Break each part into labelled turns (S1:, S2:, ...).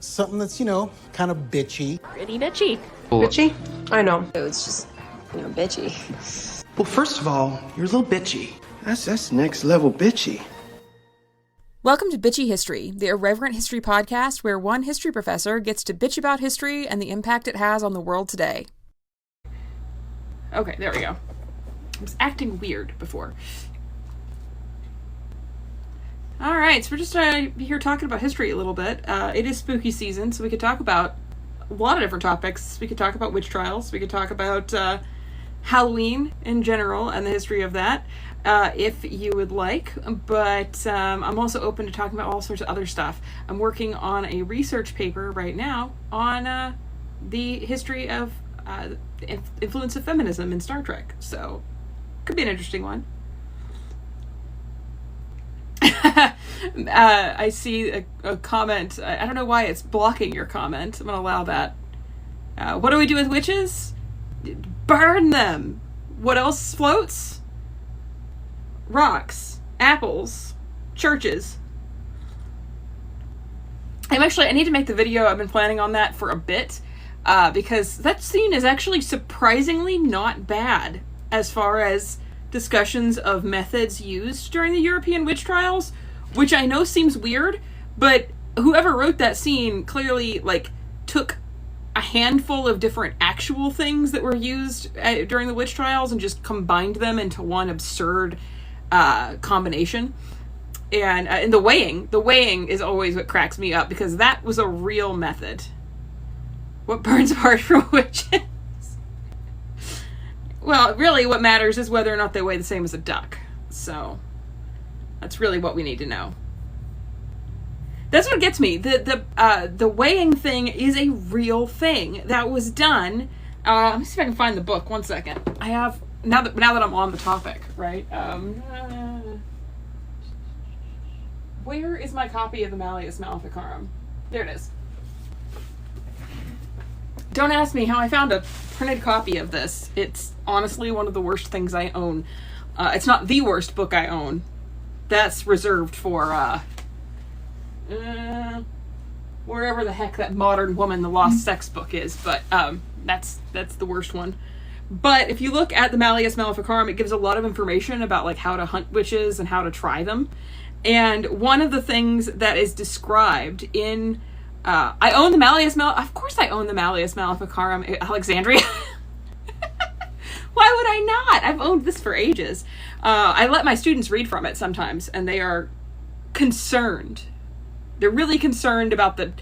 S1: something that's, kind of bitchy.
S2: Pretty bitchy.
S3: Bitchy? I know. It's just, bitchy.
S4: Well, first of all, you're a little bitchy. That's next level bitchy.
S5: Welcome to Bitchy History, the irreverent history podcast where one history professor gets to bitch about history and the impact it has on the world today. Okay, there we go. I was acting weird before. Alright, so we're just here talking about history a little bit. It is spooky season, so we could talk about a lot of different topics. We could talk about witch trials. We could talk about Halloween in general and the history of that. If you would like, but I'm also open to talking about all sorts of other stuff. I'm working on a research paper right now on the history of the influence of feminism in Star Trek, so could be an interesting one. I see a comment. I don't know why it's blocking your comment. I'm going to allow that. What do we do with witches? Burn them! What else floats? Rocks, apples, churches. I need to make the video. I've been planning on that for a bit, because that scene is actually surprisingly not bad as far as discussions of methods used during the European witch trials, which I know seems weird, but whoever wrote that scene clearly, took a handful of different actual things that were used during the witch trials and just combined them into one absurd combination. And the weighing is always what cracks me up, because that was a real method. What burns apart from witches? Well, really what matters is whether or not they weigh the same as a duck. So that's really what we need to know. That's what gets me. The weighing thing is a real thing that was done. Let me see if I can find the book. 1 second. I have now that I'm on the topic, right? Where is my copy of the Malleus Maleficarum? There it is. Don't ask me how I found a printed copy of this. It's honestly one of the worst things I own. It's not the worst book I own. That's reserved for wherever the heck that Modern Woman, the Lost Sex book is. But that's the worst one. But if you look at the Malleus Maleficarum, it gives a lot of information about how to hunt witches and how to try them. And one of the things that is described in I own the Malleus Of course I own the Malleus Maleficarum Alexandria. Why would I not? I've owned this for ages. I let my students read from it sometimes, and they are concerned. They're really concerned about the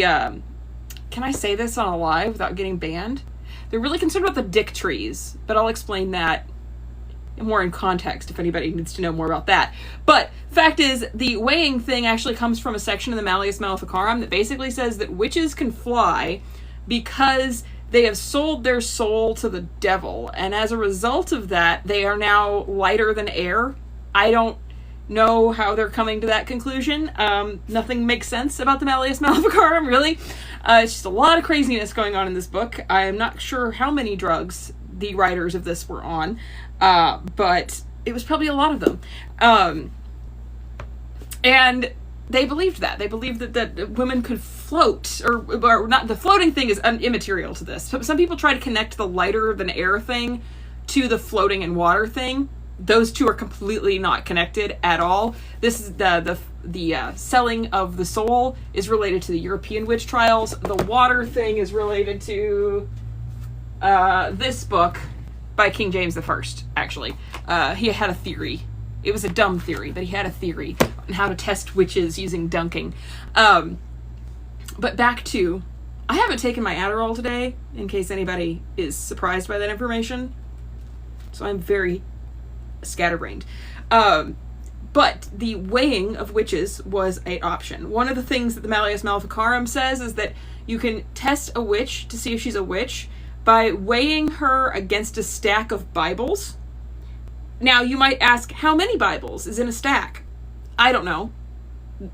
S5: can I say this on a live without getting banned? They're really concerned about the dick trees, but I'll explain that more in context if anybody needs to know more about that. But fact is, the weighing thing actually comes from a section of the Malleus Maleficarum that basically says that witches can fly because they have sold their soul to the devil, and as a result of that, they are now lighter than air. I don't know how they're coming to that conclusion. Nothing makes sense about the Malleus Maleficarum, really. It's just a lot of craziness going on in this book. I'm not sure how many drugs the writers of this were on, but it was probably a lot of them. And they believed that. They believed that women could float, or not. The floating thing is immaterial to this. Some people try to connect the lighter than air thing to the floating in water thing. Those two are completely not connected at all. This is the selling of the soul is related to the European witch trials. The water thing is related to this book by King James I, actually. He had a theory. It was a dumb theory, but he had a theory on how to test witches using dunking. But back to, I haven't taken my Adderall today, in case anybody is surprised by that information. So I'm very scatterbrained. But the weighing of witches was an option. One of the things that the Malleus Maleficarum says is that you can test a witch to see if she's a witch by weighing her against a stack of Bibles. Now, you might ask, how many Bibles is in a stack? I don't know.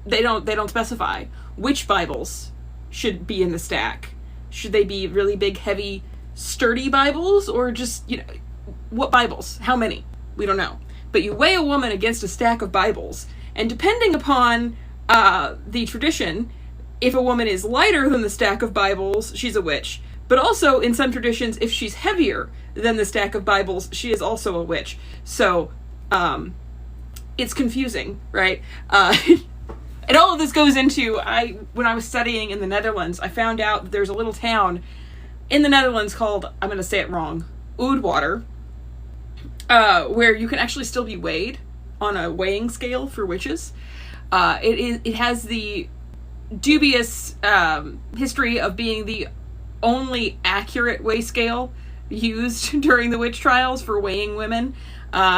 S5: They don't specify which Bibles should be in the stack. Should they be really big, heavy, sturdy Bibles, or just, what Bibles? How many? We don't know. But you weigh a woman against a stack of Bibles, and depending upon the tradition, if a woman is lighter than the stack of Bibles, she's a witch. But also, in some traditions, if she's heavier than the stack of Bibles, she is also a witch. So, it's confusing, right? And all of this goes into, when I was studying in the Netherlands, I found out that there's a little town in the Netherlands called, I'm going to say it wrong, Oudwater, where you can actually still be weighed on a weighing scale for witches. It has the dubious history of being the only accurate weigh scale used during the witch trials for weighing women,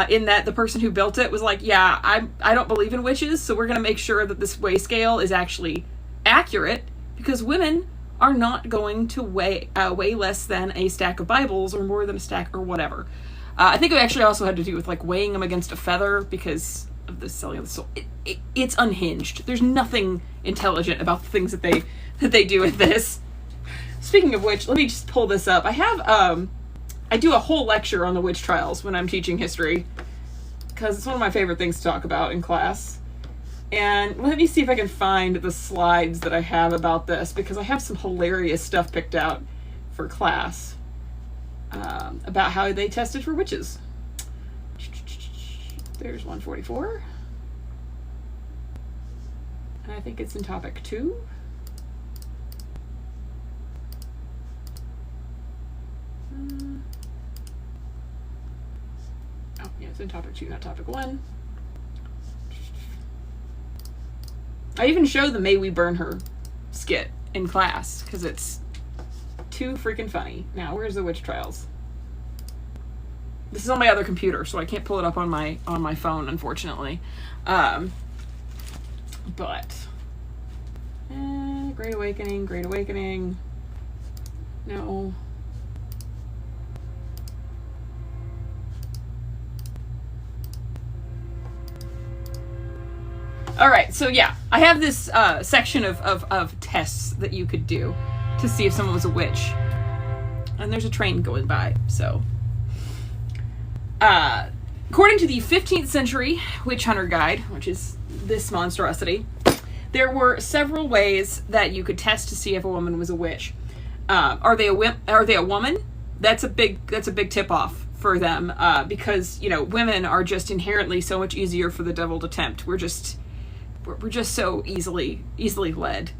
S5: in that the person who built it was like, yeah, I don't believe in witches, so we're going to make sure that this weigh scale is actually accurate, because women are not going to weigh less than a stack of Bibles or more than a stack or whatever. I think it actually also had to do with like weighing them against a feather because of the selling of the soul. It's unhinged. There's nothing intelligent about the things that they do with this. Speaking of which, let me just pull this up. I have I do a whole lecture on the witch trials when I'm teaching history, because it's one of my favorite things to talk about in class. And let me see if I can find the slides that I have about this, because I have some hilarious stuff picked out for class about how they tested for witches. There's 144. And I think it's in topic 2. Oh, yeah, it's in topic 2, not topic 1. I even show the May We Burn Her skit in class, because it's too freaking funny. Now, where's the witch trials? This is on my other computer, so I can't pull it up on my phone, unfortunately. But Great Awakening. No. All right, so yeah, I have this section of tests that you could do to see if someone was a witch. And there's a train going by, so. According to the 15th century Witch Hunter Guide, which is this monstrosity, there were several ways that you could test to see if a woman was a witch. Are they a woman? That's a big tip-off for them, because, you know, women are just inherently so much easier for the devil to tempt. We're just so easily led.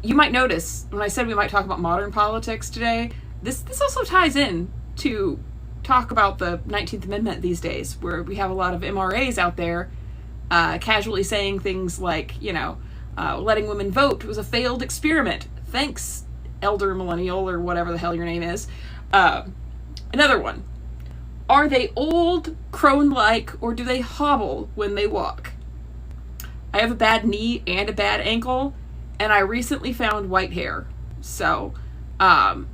S5: You might notice when I said we might talk about modern politics today, this also ties in to talk about the 19th Amendment these days, where we have a lot of MRAs out there casually saying things like, you know, letting women vote was a failed experiment. Thanks, elder millennial, or whatever the hell your name is. Another one. Are they old, crone-like, or do they hobble when they walk? I have a bad knee and a bad ankle, and I recently found white hair. So, I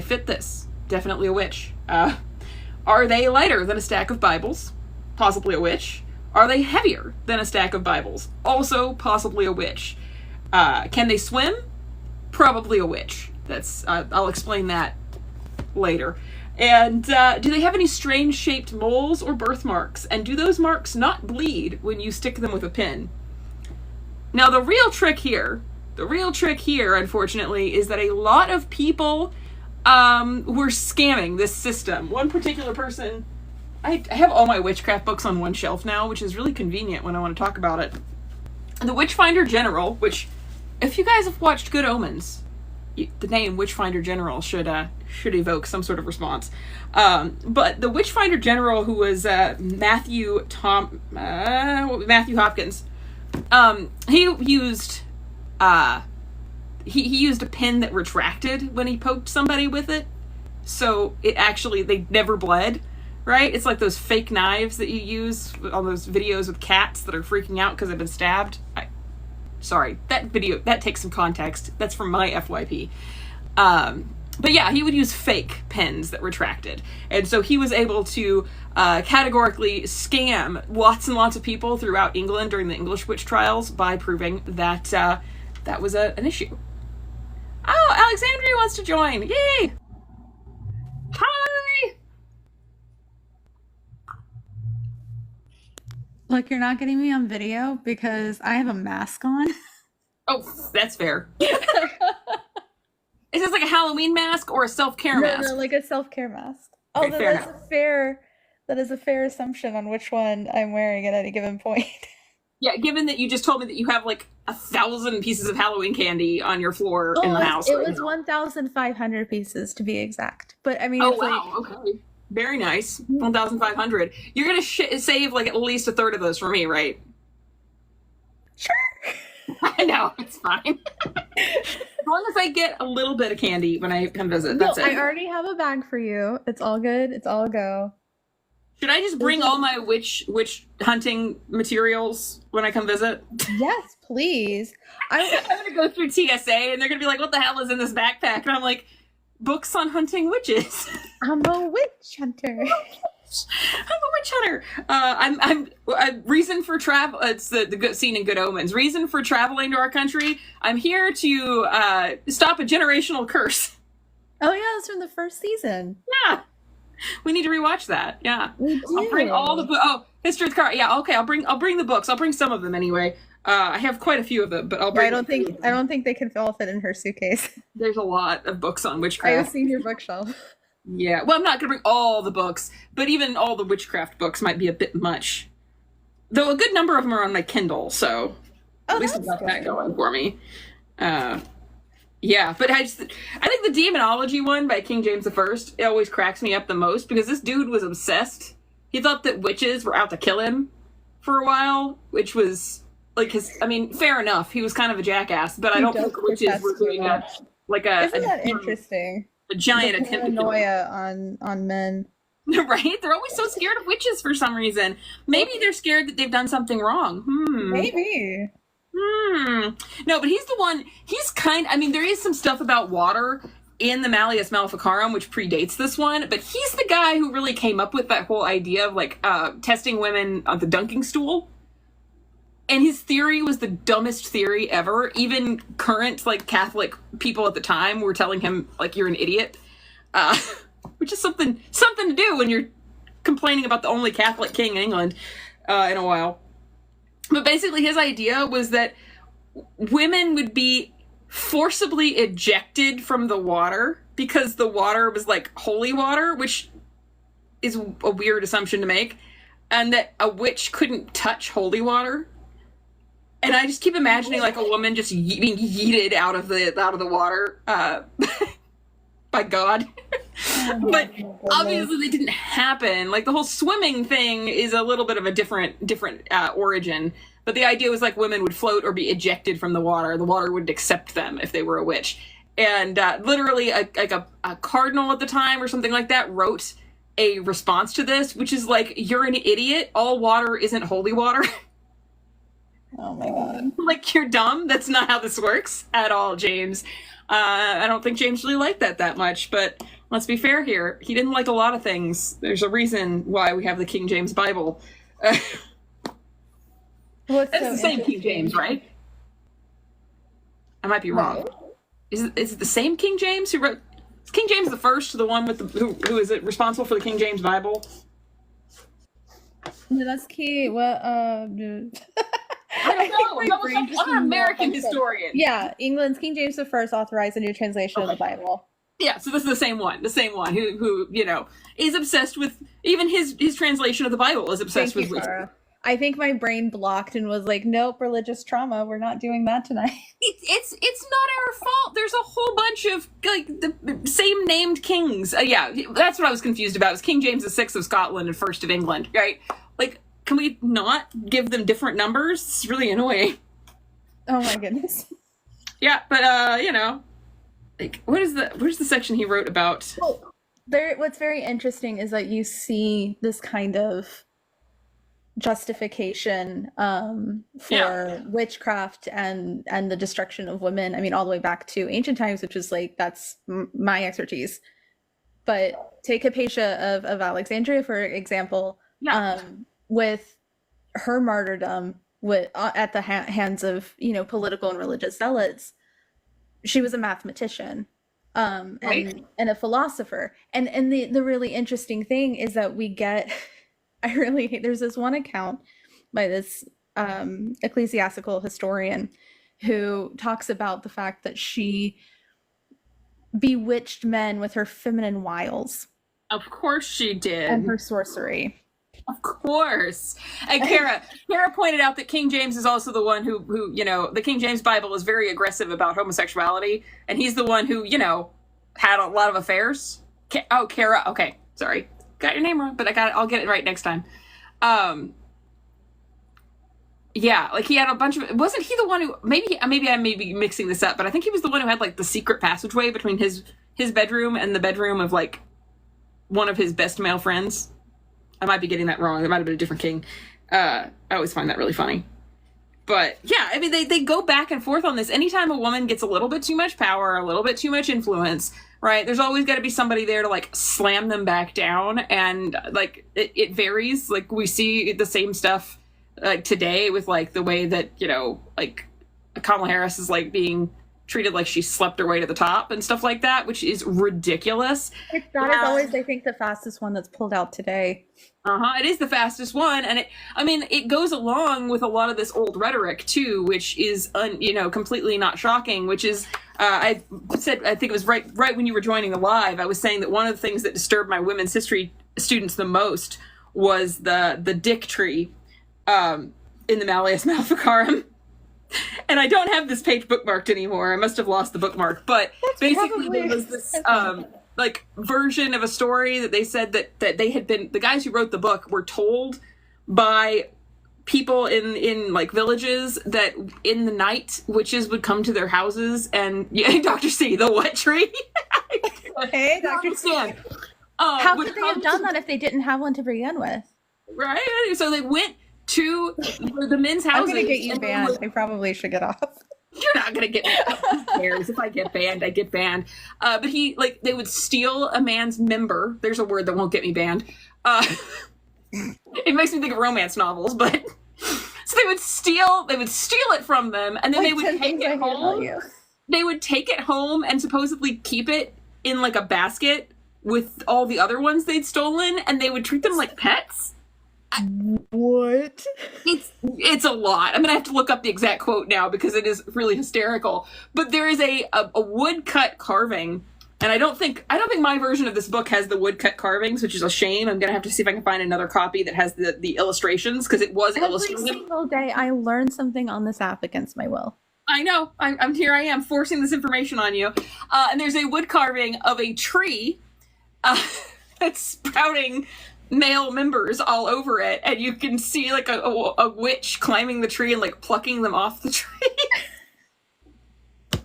S5: fit this. Definitely a witch. Are they lighter than a stack of Bibles? Possibly a witch. Are they heavier than a stack of Bibles? Also possibly a witch. Can they swim? Probably a witch. I'll explain that later. And do they have any strange shaped moles or birthmarks? And do those marks not bleed when you stick them with a pin? Now, the real trick here, unfortunately, is that a lot of people were scamming this system. One particular person, I have all my witchcraft books on one shelf now, which is really convenient when I want to talk about it. The Witchfinder General, which, if you guys have watched Good Omens, the name Witchfinder General should evoke some sort of response. But the Witchfinder General, who was Matthew Hopkins, he used he used a pin that retracted when he poked somebody with it, so they never bled. Right? It's like those fake knives that you use on those videos with cats that are freaking out because they've been stabbed. Sorry, that video, that takes some context. That's from my FYP. But yeah, he would use fake pens that retracted. And so he was able to categorically scam lots and lots of people throughout England during the English witch trials by proving that that was an issue. Oh, Alexandria wants to join. Yay! Hi!
S2: Look, you're not getting me on video because I have a mask on.
S5: Oh, that's fair. Is this like a Halloween mask or a self-care mask?
S2: No, like a self-care mask.
S5: Okay,
S2: Although
S5: fair
S2: that's
S5: enough.
S2: that is a fair assumption on which one I'm wearing at any given point.
S5: Yeah, given that you just told me that you have like 1,000 pieces of Halloween candy on your floor in the house.
S2: It was 1,500 pieces to be exact. But I mean,
S5: Oh,
S2: it's
S5: wow. Okay. Very nice. 1,500. You're going to save like at least a third of those for me, right?
S2: Sure.
S5: I know. It's fine. As long as I get a little bit of candy when I come visit. That's it.
S2: I already have a bag for you. It's all good. It's all go.
S5: Should I just bring all my witch hunting materials when I come visit?
S2: Yes, please.
S5: I'm going to go through TSA and they're going to be like, what the hell is in this backpack? And I'm like, books on hunting witches.
S2: I'm a witch hunter.
S5: I'm a witch hunter. I'm reason for travel. It's the good scene in Good Omens. Reason for traveling to our country. I'm here to stop a generational curse.
S2: Oh yeah, that's from the first season.
S5: Yeah, we need to rewatch that. Yeah,
S2: we do.
S5: I'll bring all the History of the Car. Yeah, okay. I'll bring the books. I'll bring some of them anyway. I have quite a few of them, but I'll bring.
S2: I don't think they can all fit in her suitcase.
S5: There's a lot of books on witchcraft.
S2: I've seen your bookshelf.
S5: Yeah, well, I'm not going to bring all the books, but even all the witchcraft books might be a bit much. Though a good number of them are on my Kindle, so at least I've got that going for me. Yeah, but I think the Demonology one by King James I, it always cracks me up the most because this dude was obsessed. He thought that witches were out to kill him for a while, which was like fair enough. He was kind of a jackass, but I don't think witches were doing that.
S2: Isn't that interesting?
S5: A giant attempt to kill him.
S2: on men.
S5: Right? They're always so scared of witches for some reason. Maybe they're scared that they've done something wrong.
S2: Maybe.
S5: No, but he's the one. He's there is some stuff about water in the Malleus Maleficarum, which predates this one, but he's the guy who really came up with that whole idea of testing women on the dunking stool. And his theory was the dumbest theory ever. Even current Catholic people at the time were telling him you're an idiot, which is something to do when you're complaining about the only Catholic king in England in a while. But basically, his idea was that women would be forcibly ejected from the water because the water was holy water, which is a weird assumption to make, and that a witch couldn't touch holy water. And I just keep imagining a woman just being yeeted out of the water by God. But obviously they didn't happen. The whole swimming thing is a little bit of a different origin. But the idea was women would float or be ejected from the water. The water wouldn't accept them if they were a witch. And literally a cardinal at the time or something like that wrote a response to this, which is you're an idiot. All water isn't holy water.
S2: Oh my God.
S5: You're dumb. That's not how this works at all, James. I don't think James really liked that much, but let's be fair here. He didn't like a lot of things. There's a reason why we have the King James Bible. That's the same King James, right? I might be wrong.
S2: Right.
S5: Is it the same King James who wrote? Is King James the first, the one with who is it responsible for the King James Bible?
S2: No, that's key. What?
S5: I don't know. I'm an American historian.
S2: Yeah, England's King James I authorized a new translation of the Bible.
S5: Yeah, so this is the same one who is obsessed with, even his translation of the Bible is obsessed with witchcraft.
S2: I think my brain blocked and was like, nope, religious trauma. We're not doing that tonight.
S5: It's not our fault. There's a whole bunch of the same named kings. Yeah, that's what I was confused about. It was King James VI of Scotland and first of England, right? Can we not give them different numbers? It's really annoying.
S2: Oh my goodness.
S5: Yeah, but where's the section he wrote about?
S2: Well, what's very interesting is that you see this kind of justification for witchcraft and the destruction of women. I mean, all the way back to ancient times, which is that's my expertise. But take Hypatia of Alexandria, for example.
S5: Yeah.
S2: With her martyrdom at the hands of political and religious zealots, she was a mathematician and a philosopher. And the really interesting thing is that we get there's this one account by this ecclesiastical historian who talks about the fact that she bewitched men with her feminine wiles.
S5: Of course she did.
S2: And her sorcery.
S5: Of course. And Kara pointed out that King James is also the one who, you know, the King James Bible is very aggressive about homosexuality, and he's the one who, you know, had a lot of affairs. Kara. Okay, sorry. Got your name wrong, but I'll get it right next time. Yeah, like he had a bunch of, wasn't he the one who, maybe I may be mixing this up, but I think he was the one who had like the secret passageway between his bedroom and the bedroom of like one of his best male friends. I might be getting that wrong. It might have been a different king. I always find that really funny. But yeah, I mean, they go back and forth on this. Anytime a woman gets a little bit too much power, a little bit too much influence, right? There's always got to be somebody there to like slam them back down. And like, it varies. Like we see the same stuff like today with like the way that, you know, like Kamala Harris is like being treated like she slept her way to the top and stuff like that, which is ridiculous.
S2: That is always, I think, the fastest one that's pulled out today.
S5: It is the fastest one, and it goes along with a lot of this old rhetoric too, which is completely not shocking. Which is, I said, I think it was right when you were joining the live, I was saying that one of the things that disturbed my women's history students the most was the dick tree in the Malleus Maleficarum. And I don't have this page bookmarked anymore. I must have lost the bookmark. But basically there was this like version of a story that they said that they had been, the guys who wrote the book were told by people in like villages that in the night witches would come to their houses and Dr. C, the what tree?
S2: Hey, Dr. C. How could they have done that if they didn't have one to begin with?
S5: Right. So they went to the men's houses.
S2: I'm gonna get you banned. I probably should get off.
S5: You're not gonna get me. Who cares? If I get banned, I get banned. But they would steal a man's member. There's a word that won't get me banned. It makes me think of romance novels, but so they would steal it from them, and then they would take it home. They would take it home and supposedly keep it in like a basket with all the other ones they'd stolen, and they would treat them like pets.
S2: What?
S5: It's a lot. I'm gonna have to look up the exact quote now because it is really hysterical. But there is a woodcut carving, and I don't think my version of this book has the woodcut carvings, which is a shame. I'm gonna have to see if I can find another copy that has the illustrations, because it was illustrated.
S2: Every single day I learn something on this app against my will.
S5: I know. I'm here. I am forcing this information on you. And there's a wood carving of a tree that's sprouting male members all over it, and you can see like a witch climbing the tree and like plucking them off the tree. and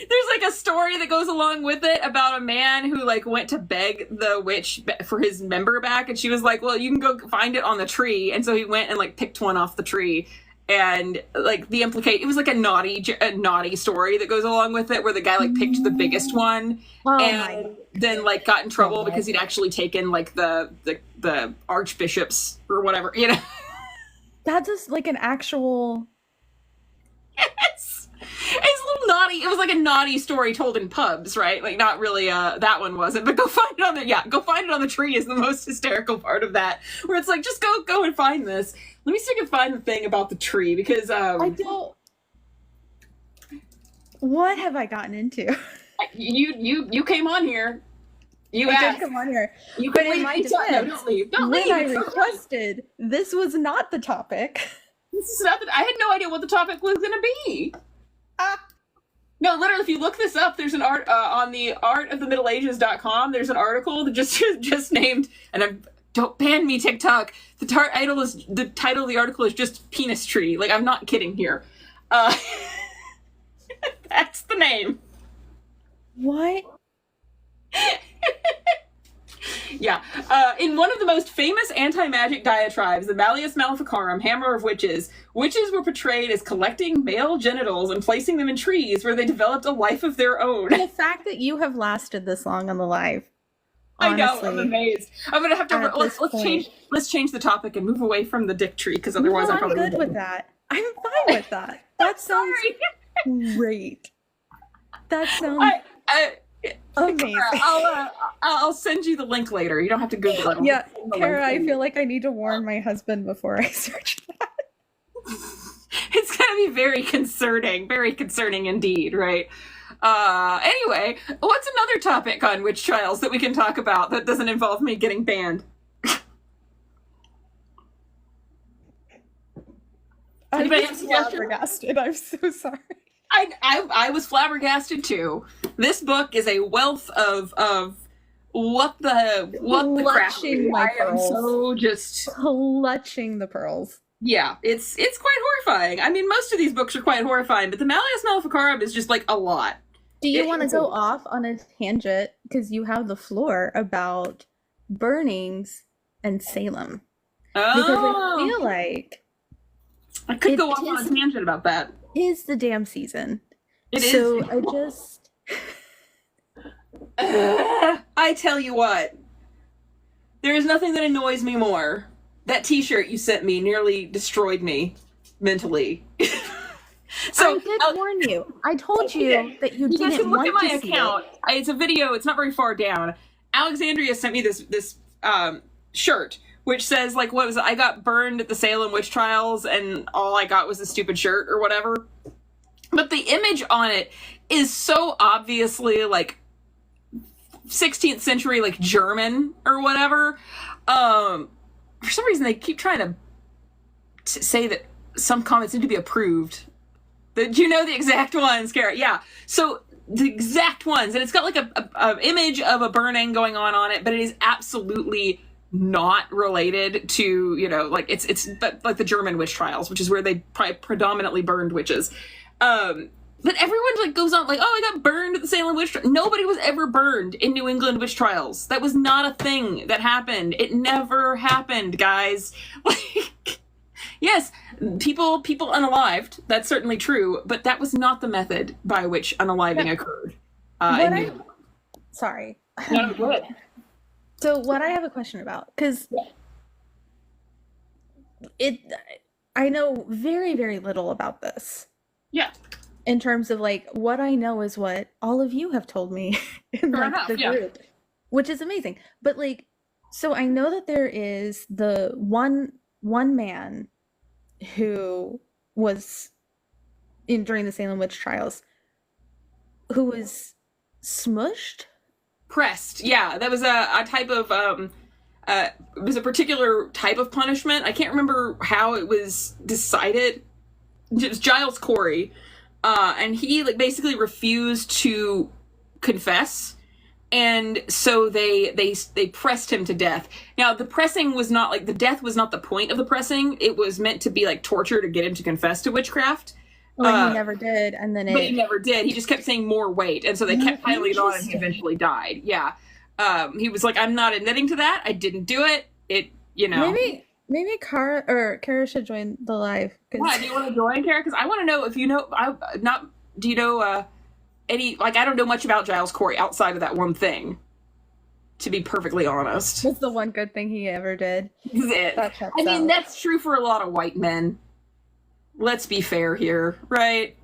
S5: there's like a story that goes along with it about a man who like went to beg the witch for his member back, and she was like, well, you can go find it on the tree. And so he went and like picked one off the tree, and like it was like a naughty story that goes along with it, where the guy like picked the biggest one and then like got in trouble because he'd actually taken like the archbishops or whatever, you know.
S2: That's just like an actual.
S5: Yes. It's a little naughty. It was like a naughty story told in pubs, right? Like not really that one wasn't, but go find it on the tree is the most hysterical part of that, where it's like, just go and find this. Let me see if I can find the thing about the tree, because
S2: I don't. What have I gotten into?
S5: You came on here. You
S2: I
S5: asked.
S2: did come on here.
S5: You
S2: but
S5: can
S2: in my
S5: leave.
S2: defense,
S5: Don't leave. Don't leave.
S2: when I requested, this was not the topic.
S5: This is not. I had no idea what the topic was going to be. No, literally, if you look this up, there's an art on the artofthemiddleages.com. There's an article that just named, and don't ban me, TikTok. The title of the article is just penis tree. Like, I'm not kidding here. That's the name.
S2: What?
S5: Yeah. In one of the most famous anti-magic diatribes, the Malleus Maleficarum, Hammer of Witches, witches were portrayed as collecting male genitals and placing them in trees where they developed a life of their own.
S2: The fact that you have lasted this long on the live.
S5: Honestly, I know, I'm
S2: honestly,
S5: amazed. I'm gonna have to let's change the topic and move away from the dick tree, because otherwise
S2: no,
S5: I'm probably
S2: good with that. I'm fine with that. That sounds great. That sounds Amazing.
S5: I'll send you the link later. You don't have to Google it.
S2: Yeah, Kara, I feel like I need to warn my husband before I search that.
S5: It's going to be very concerning indeed, right? Anyway, what's another topic on witch trials that we can talk about that doesn't involve me getting banned?
S2: I'm flabbergasted. I'm so sorry.
S5: I was flabbergasted too. This book is a wealth of what the crap. I am so just
S2: clutching the pearls.
S5: Yeah, it's quite horrifying. I mean, most of these books are quite horrifying, but the Malleus Maleficarum is just like a lot.
S2: Do you want to go off on a tangent because you have the floor about burnings and Salem?
S5: Oh,
S2: because I feel like
S5: I could go off on a tangent about that.
S2: Is the damn season.
S5: It
S2: so
S5: is.
S2: I just
S5: I tell you what. There is nothing that annoys me more. That t-shirt you sent me nearly destroyed me mentally.
S2: So I did warn you. I told you that you didn't want to see it. Look at my account.
S5: It's a video. It's not very far down. Alexandria sent me this shirt, which says, like, what was it? I got burned at the Salem witch trials, and all I got was a stupid shirt or whatever. But the image on it is so obviously, like, 16th century, like, German or whatever. For some reason, they keep trying to say that some comments need to be approved. Do you know the exact ones, Kara? Yeah. So the exact ones, and it's got like a image of a burning going on it, but it is absolutely not related to, you know, like it's like the German witch trials, which is where they predominantly burned witches. But everyone like goes on like, oh, I got burned at the Salem witch trial. Nobody was ever burned in New England witch trials. That was not a thing that happened. It never happened, guys. Like, yes, people unalived. That's certainly true, but that was not the method by which unaliving occurred.
S2: Sorry.
S5: No, go ahead.
S2: So what I have a question about, because I know very, very little about this.
S5: Yeah.
S2: In terms of like what I know is what all of you have told me in like the group, which is amazing. But like, so I know that there is the one man who was during the Salem witch trials who was smushed.
S5: Pressed, yeah. That was a type of it was a particular type of punishment. I can't remember how it was decided. It was Giles Corey, and he like basically refused to confess, and so they pressed him to death. Now the pressing was not like the death was not the point of the pressing. It was meant to be like torture to get him to confess to witchcraft.
S2: Well, he never did, and then
S5: But he never did. He just kept saying more weight, and so they kept piling it on, and he eventually died. Yeah, he was like, "I'm not admitting to that. I didn't do it. It, you know."
S2: Maybe Kara should join the live.
S5: Why do you want to join, Kara? Because I want to know if you know. Do you know any? Like, I don't know much about Giles Corey outside of that one thing. To be perfectly honest,
S2: that's the one good thing he ever did.
S5: I mean, that's true for a lot of white men. Let's be fair here, right?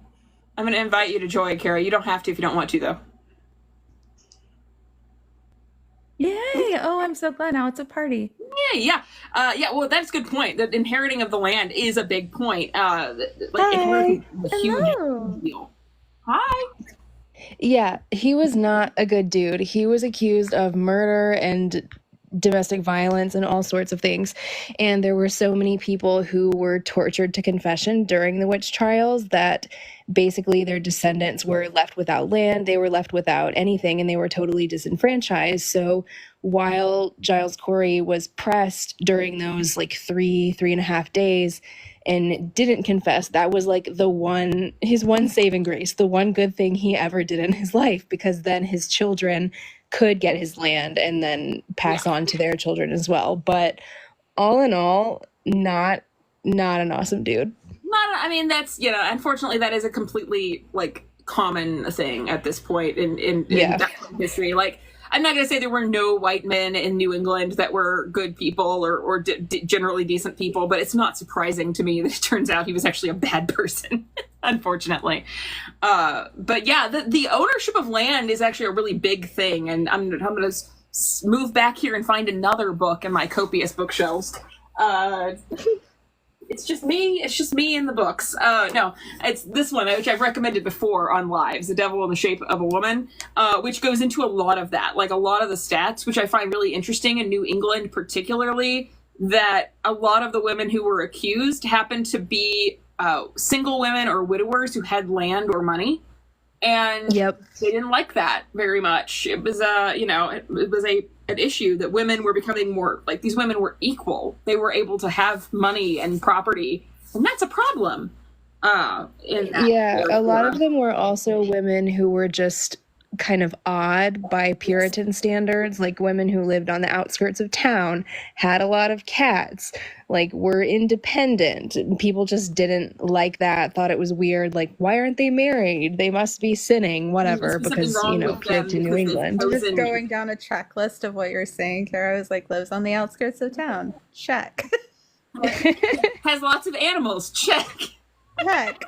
S5: I'm going to invite you to join, Kara. You don't have to if you don't want to, though.
S2: Yay! Oh, I'm so glad now it's a party.
S5: Yeah. Well, that's a good point. The inheriting of the land is a big point.
S2: Hi.
S5: Huge deal. Hi.
S6: Yeah, he was not a good dude. He was accused of murder and domestic violence and all sorts of things. And there were so many people who were tortured to confession during the witch trials that basically their descendants were left without land, they were left without anything, and they were totally disenfranchised. So while Giles Corey was pressed during those like three and a half days and didn't confess, that was like his one saving grace, the one good thing he ever did in his life, because then his children could get his land and then pass on to their children as well. But all in all, not an awesome dude.
S5: I mean, that's, you know, unfortunately that is a completely like common thing at this point in history. Like, I'm not going to say there were no white men in New England that were good people or generally decent people, but it's not surprising to me that it turns out he was actually a bad person. unfortunately. But yeah, the ownership of land is actually a really big thing, and I'm going to move back here and find another book in my copious bookshelves. It's just me in the books. No, it's this one, which I've recommended before on Lives, The Devil in the Shape of a Woman, which goes into a lot of that, like a lot of the stats, which I find really interesting in New England particularly, that a lot of the women who were accused happened to be single women or widowers who had land or money. And they didn't like that very much. It was it was an issue that women were becoming more like, these women were equal. They were able to have money and property, and that's a problem. A
S6: lot of them were also women who were just kind of odd by Puritan standards, like women who lived on the outskirts of town, had a lot of cats, like were independent. People just didn't like that, thought it was weird, like, why aren't they married? They must be sinning, whatever, because, Puritan New England.
S2: Just going down a checklist of what you're saying, Kara was like, lives on the outskirts of town. Check.
S5: Has lots of animals. Check.
S2: Heck.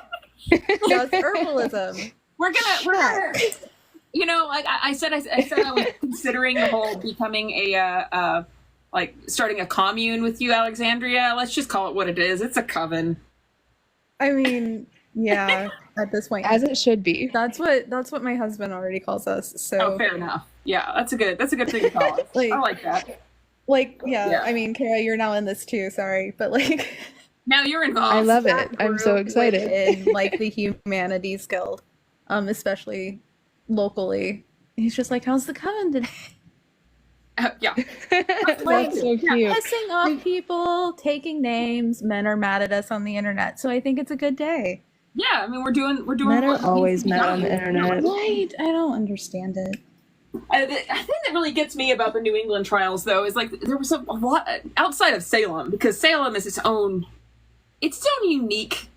S2: Does herbalism.
S5: We're gonna like I said I was considering the whole becoming a like starting a commune with you, Alexandria. Let's just call it what it is. It's a coven.
S2: I mean, yeah, at this point,
S6: as it should be.
S2: That's what my husband already calls us. So
S5: fair enough. Yeah, that's a good thing to call it. I like that.
S2: Like, yeah, I mean, Kara, you're now in this too. Sorry, but like,
S5: now you're involved.
S6: I love it. I'm so excited.
S2: In like the Humanities Guild, especially locally. He's just like, how's the coven today?
S5: Yeah.
S6: That's so cute.
S2: Pissing off people, taking names. Men are mad at us on the internet, so I think it's a good day.
S5: Yeah, I mean, we're doing.
S6: Men are always mad on the internet.
S2: Right? I don't understand it.
S5: I think that really gets me about the New England trials, though, is like there was a lot outside of Salem, because Salem is its own unique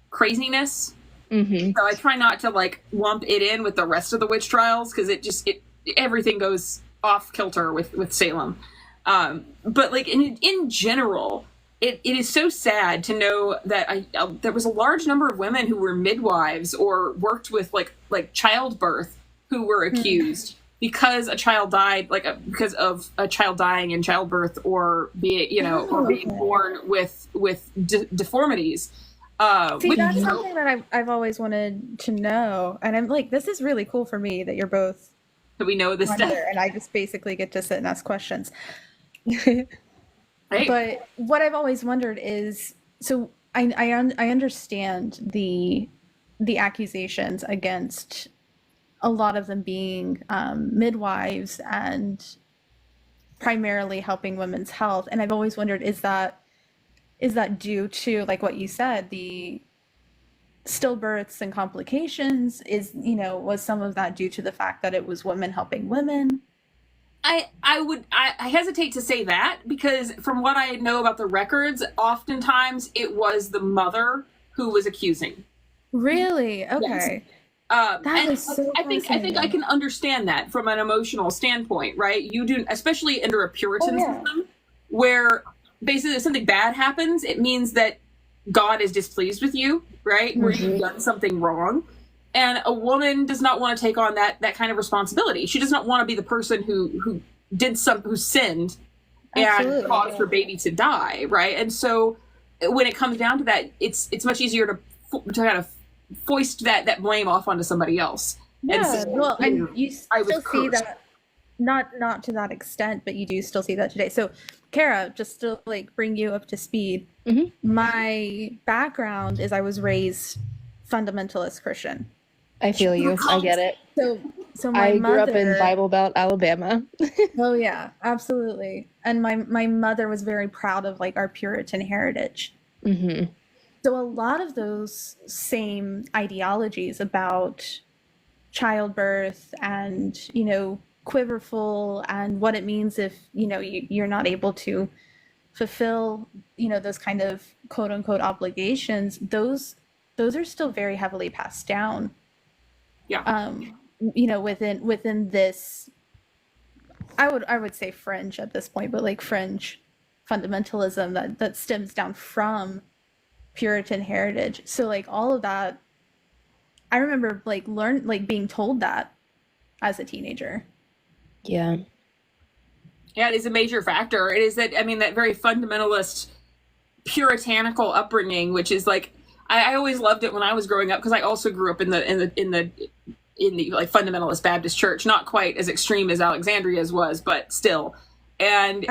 S5: craziness.
S6: Mm-hmm.
S5: So I try not to like lump it in with the rest of the witch trials, because everything goes off kilter with Salem. But like in general, it is so sad to know that there was a large number of women who were midwives or worked with like childbirth who were accused because a child died, because of a child dying in childbirth, or being born with deformities.
S2: See, that's something that I've always wanted to know, and I'm like, this is really cool for me that you're both.
S5: So we know this stuff,
S2: and I just basically get to sit and ask questions.
S5: Right.
S2: But what I've always wondered is, so I understand the accusations against a lot of them being midwives and primarily helping women's health, and I've always wondered, is that due to, like what you said, the stillbirths and complications? Was some of that due to the fact that it was women helping women?
S5: I hesitate to say that, because from what I know about the records, oftentimes it was the mother who was accusing.
S2: Really? Okay.
S5: Yes.
S2: That is so
S5: I think I can understand that from an emotional standpoint, right? You do, especially under a Puritan system, where basically if something bad happens, it means that God is displeased with you, right? Where you've done something wrong. And a woman does not want to take on that kind of responsibility. She does not want to be the person who sinned and caused her baby to die, right? And so when it comes down to that, it's much easier to kind of foist that blame off onto somebody else.
S2: Yeah,
S5: and so,
S2: and you still see that, not to that extent, but you do still see that today. So, Kara, just to like bring you up to speed, my background is I was raised fundamentalist Christian.
S6: I feel you. I get it.
S2: So my
S6: mother grew up in Bible Belt, Alabama.
S2: Oh yeah, absolutely. And my mother was very proud of like our Puritan heritage.
S6: Mm-hmm.
S2: So a lot of those same ideologies about childbirth and, quiverful and what it means if, you're not able to fulfill, those kind of quote unquote obligations, those are still very heavily passed down.
S5: Yeah.
S2: Within this, I would say fringe at this point, but like fringe fundamentalism that stems down from Puritan heritage. So like all of that I remember being told that as a teenager.
S6: Yeah.
S5: Yeah, it is a major factor. It is that, I mean, that very fundamentalist, puritanical upbringing, which is like, I always loved it when I was growing up, because I also grew up in the like fundamentalist Baptist church, not quite as extreme as Alexandria's was, but still. And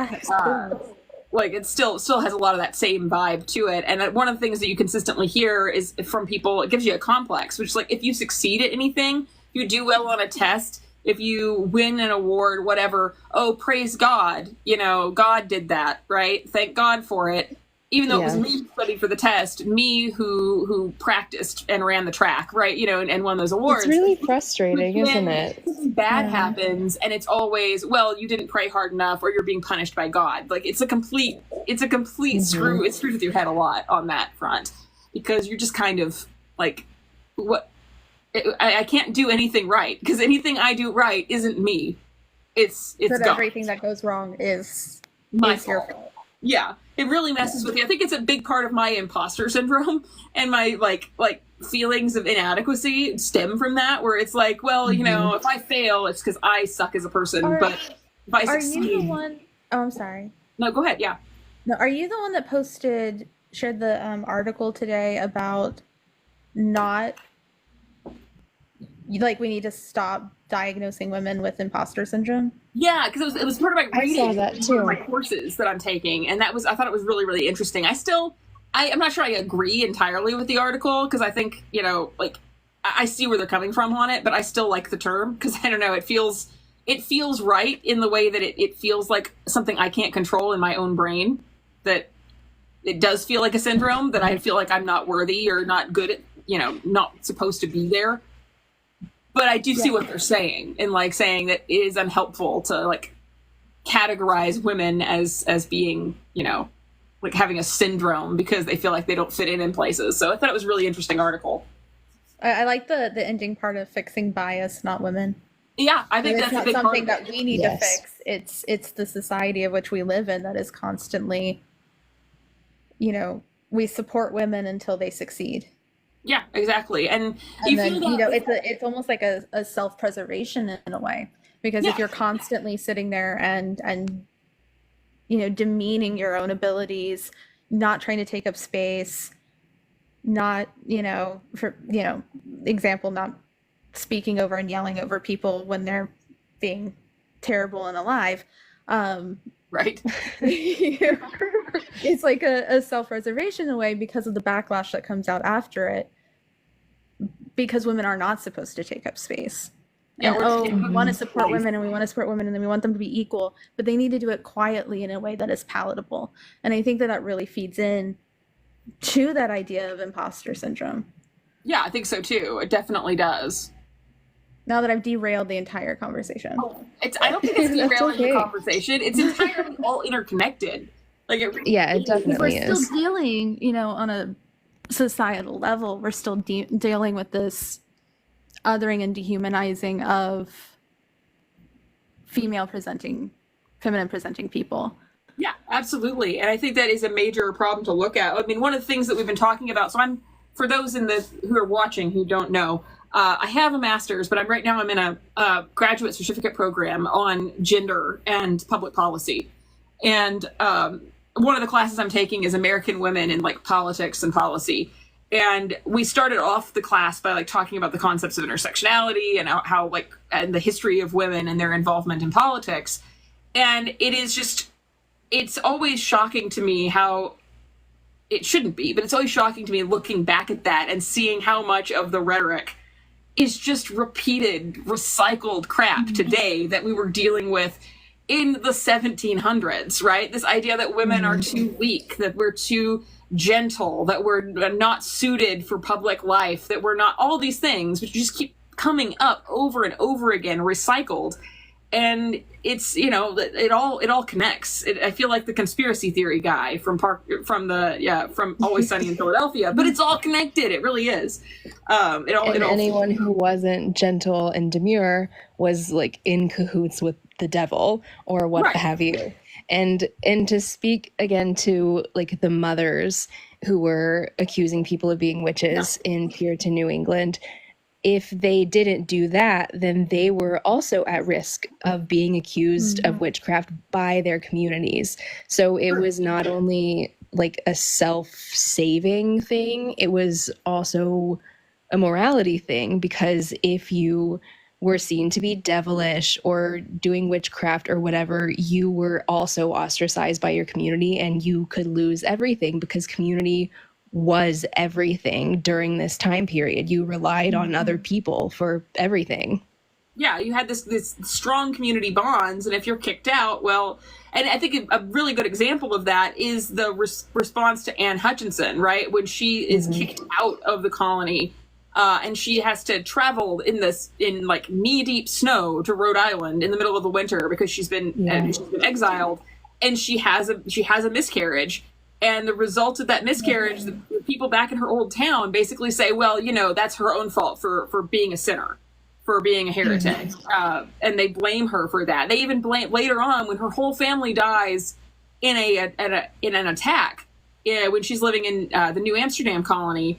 S5: like it still has a lot of that same vibe to it. And one of the things that you consistently hear is from people, it gives you a complex, which is like, if you succeed at anything, you do well on a test, if you win an award, whatever, oh, praise God, you know, God did that, right? Thank God for it. Even though it was me who studied for the test, me who practiced and ran the track, right? You know, and won those awards.
S6: It's really frustrating, isn't it?
S5: Something bad happens, and it's always, well, you didn't pray hard enough, or you're being punished by God. Like it's a complete screw. It screws with your head a lot on that front, because you're just kind of like, what? I can't do anything right, because anything I do right isn't me. It's
S2: but
S5: God.
S2: Everything that goes wrong is
S5: your
S2: fault.
S5: Yeah, it really messes with you. I think it's a big part of my imposter syndrome, and my like feelings of inadequacy stem from that, where it's like, well, you know, if I fail, it's because I suck as a person. But if I succeed,
S2: are you the one? Oh, I'm sorry.
S5: No, go ahead. Yeah.
S2: No, are you the one that shared the article today about not we need to stop diagnosing women with imposter syndrome?
S5: Yeah, because it was part of my reading.
S6: I saw that too.
S5: My courses that I'm taking, and I thought it was really, really interesting. I'm not sure I agree entirely with the article, because I think, you know, like I see where they're coming from on it, but I still like the term, because I don't know, it feels right in the way that it feels like something I can't control in my own brain, that it does feel like a syndrome, that I feel like I'm not worthy or not good at, you know, not supposed to be there. But I do see what they're saying, and like saying that it is unhelpful to like categorize women as being, you know, like having a syndrome because they feel like they don't fit in places. So I thought it was a really interesting article.
S2: I like the ending part of fixing bias, not women.
S5: Yeah, I think
S2: it's
S5: that's
S2: not
S5: a big
S2: something
S5: part of
S2: that we need to fix. It's the society of which we live in that is constantly, you know, we support women until they succeed.
S5: Yeah, exactly. And
S2: you then, you know, it's almost like a self-preservation in a way, because if you're constantly sitting there and you know, demeaning your own abilities, not trying to take up space, not, you know, for, you know, example, not speaking over and yelling over people when they're being terrible and alive,
S5: right.
S2: It's like a self-preservation in a way, because of the backlash that comes out after it, because women are not supposed to take up space. And we want to support women, and we want to support women, and then we want them to be equal, but they need to do it quietly in a way that is palatable. And I think that really feeds in to that idea of imposter syndrome.
S5: Yeah, I think so too. It definitely does.
S2: Now that I've derailed the entire conversation.
S5: I don't think it's derailing the conversation. It's entirely all interconnected. Like it
S6: definitely is.
S2: We're still dealing, you know, on a societal level, we're still dealing with this othering and dehumanizing of feminine presenting people.
S5: Yeah, absolutely. And I think that is a major problem to look at. I mean, one of the things that we've been talking about, so for those who are watching who don't know, I have a master's, but I'm in a graduate certificate program on gender and public policy. And one of the classes I'm taking is American Women in like politics and policy. And we started off the class by like talking about the concepts of intersectionality and how and the history of women and their involvement in politics. And it's always shocking to me how it shouldn't be, but it's always shocking to me looking back at that and seeing how much of the rhetoric is just repeated, recycled crap today that we were dealing with in the 1700s, right? This idea that women are too weak, that we're too gentle, that we're not suited for public life, that we're not, all these things, which just keep coming up over and over again, recycled. And it's, you know, it all connects. I feel like the conspiracy theory guy from Always Sunny in Philadelphia, but it's all connected. It really is.
S6: Anyone who wasn't gentle and demure was like in cahoots with the devil or what have you. And to speak again to like the mothers who were accusing people of being witches in Puritan New England, if they didn't do that, then they were also at risk of being accused of witchcraft by their communities. So it was not only like a self-saving thing, it was also a morality thing, because if you were seen to be devilish or doing witchcraft or whatever, you were also ostracized by your community, and you could lose everything, because community was everything during this time period. You relied on other people for everything.
S5: Yeah, you had this strong community bonds, and if you're kicked out, well, and I think a really good example of that is the response to Anne Hutchinson, right? When she is kicked out of the colony, and she has to travel in like knee-deep snow to Rhode Island in the middle of the winter because she's been exiled, and she has a miscarriage. And the result of that miscarriage, the people back in her old town basically say, well, that's her own fault for being a sinner, for being a heretic. And they blame her for that. They even blame later on when her whole family dies in an attack, when she's living in the New Amsterdam colony.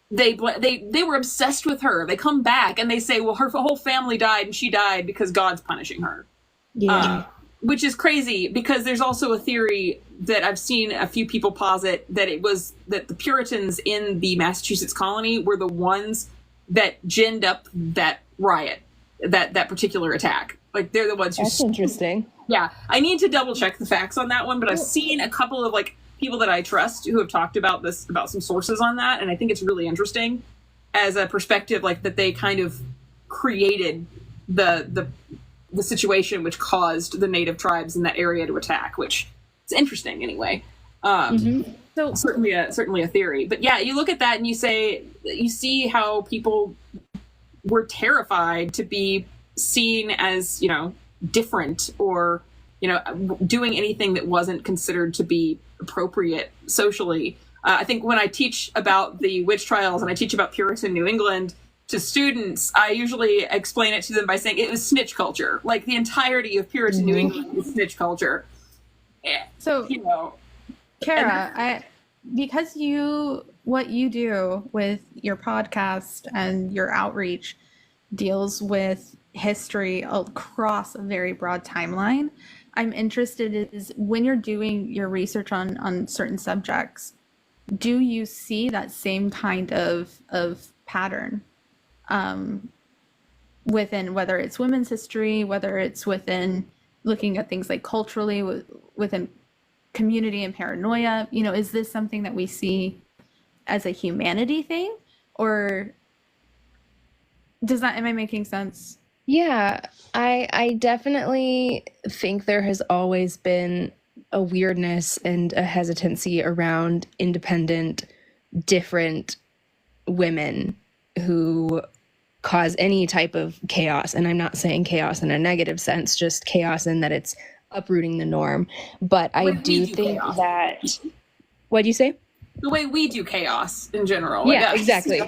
S5: They were obsessed with her. They come back and they say, well, her whole family died and she died because God's punishing her. Yeah. Which is crazy, because there's also a theory that I've seen a few people posit that it was that the Puritans in the Massachusetts colony were the ones that ginned up that riot, that particular attack. Like, they're the ones who...
S6: That's interesting.
S5: Yeah. I need to double check the facts on that one, but I've seen a couple of people that I trust who have talked about this, about some sources on that, and I think it's really interesting as a perspective, that they kind of created the situation which caused the native tribes in that area to attack, which is interesting anyway. So certainly a theory. But yeah, you look at that and you see how people were terrified to be seen as, different, or, doing anything that wasn't considered to be appropriate socially. I think when I teach about the witch trials and I teach about Puritan New England to students, I usually explain it to them by saying it was snitch culture. Like, the entirety of Puritan New England is snitch culture.
S2: So, Kara, because what you do with your podcast and your outreach deals with history across a very broad timeline, I'm interested is when you're doing your research on certain subjects, do you see that same kind of pattern within, whether it's women's history, whether it's within looking at things like culturally, within community and paranoia? Is this something that we see as a humanity thing, or am I making sense?
S6: Yeah, I definitely think there has always been a weirdness and a hesitancy around independent, different women who cause any type of chaos. And I'm not saying chaos in a negative sense, just chaos in that it's uprooting the norm. But I do think that... What'd you say?
S5: The way we do chaos in general.
S6: Yeah, exactly.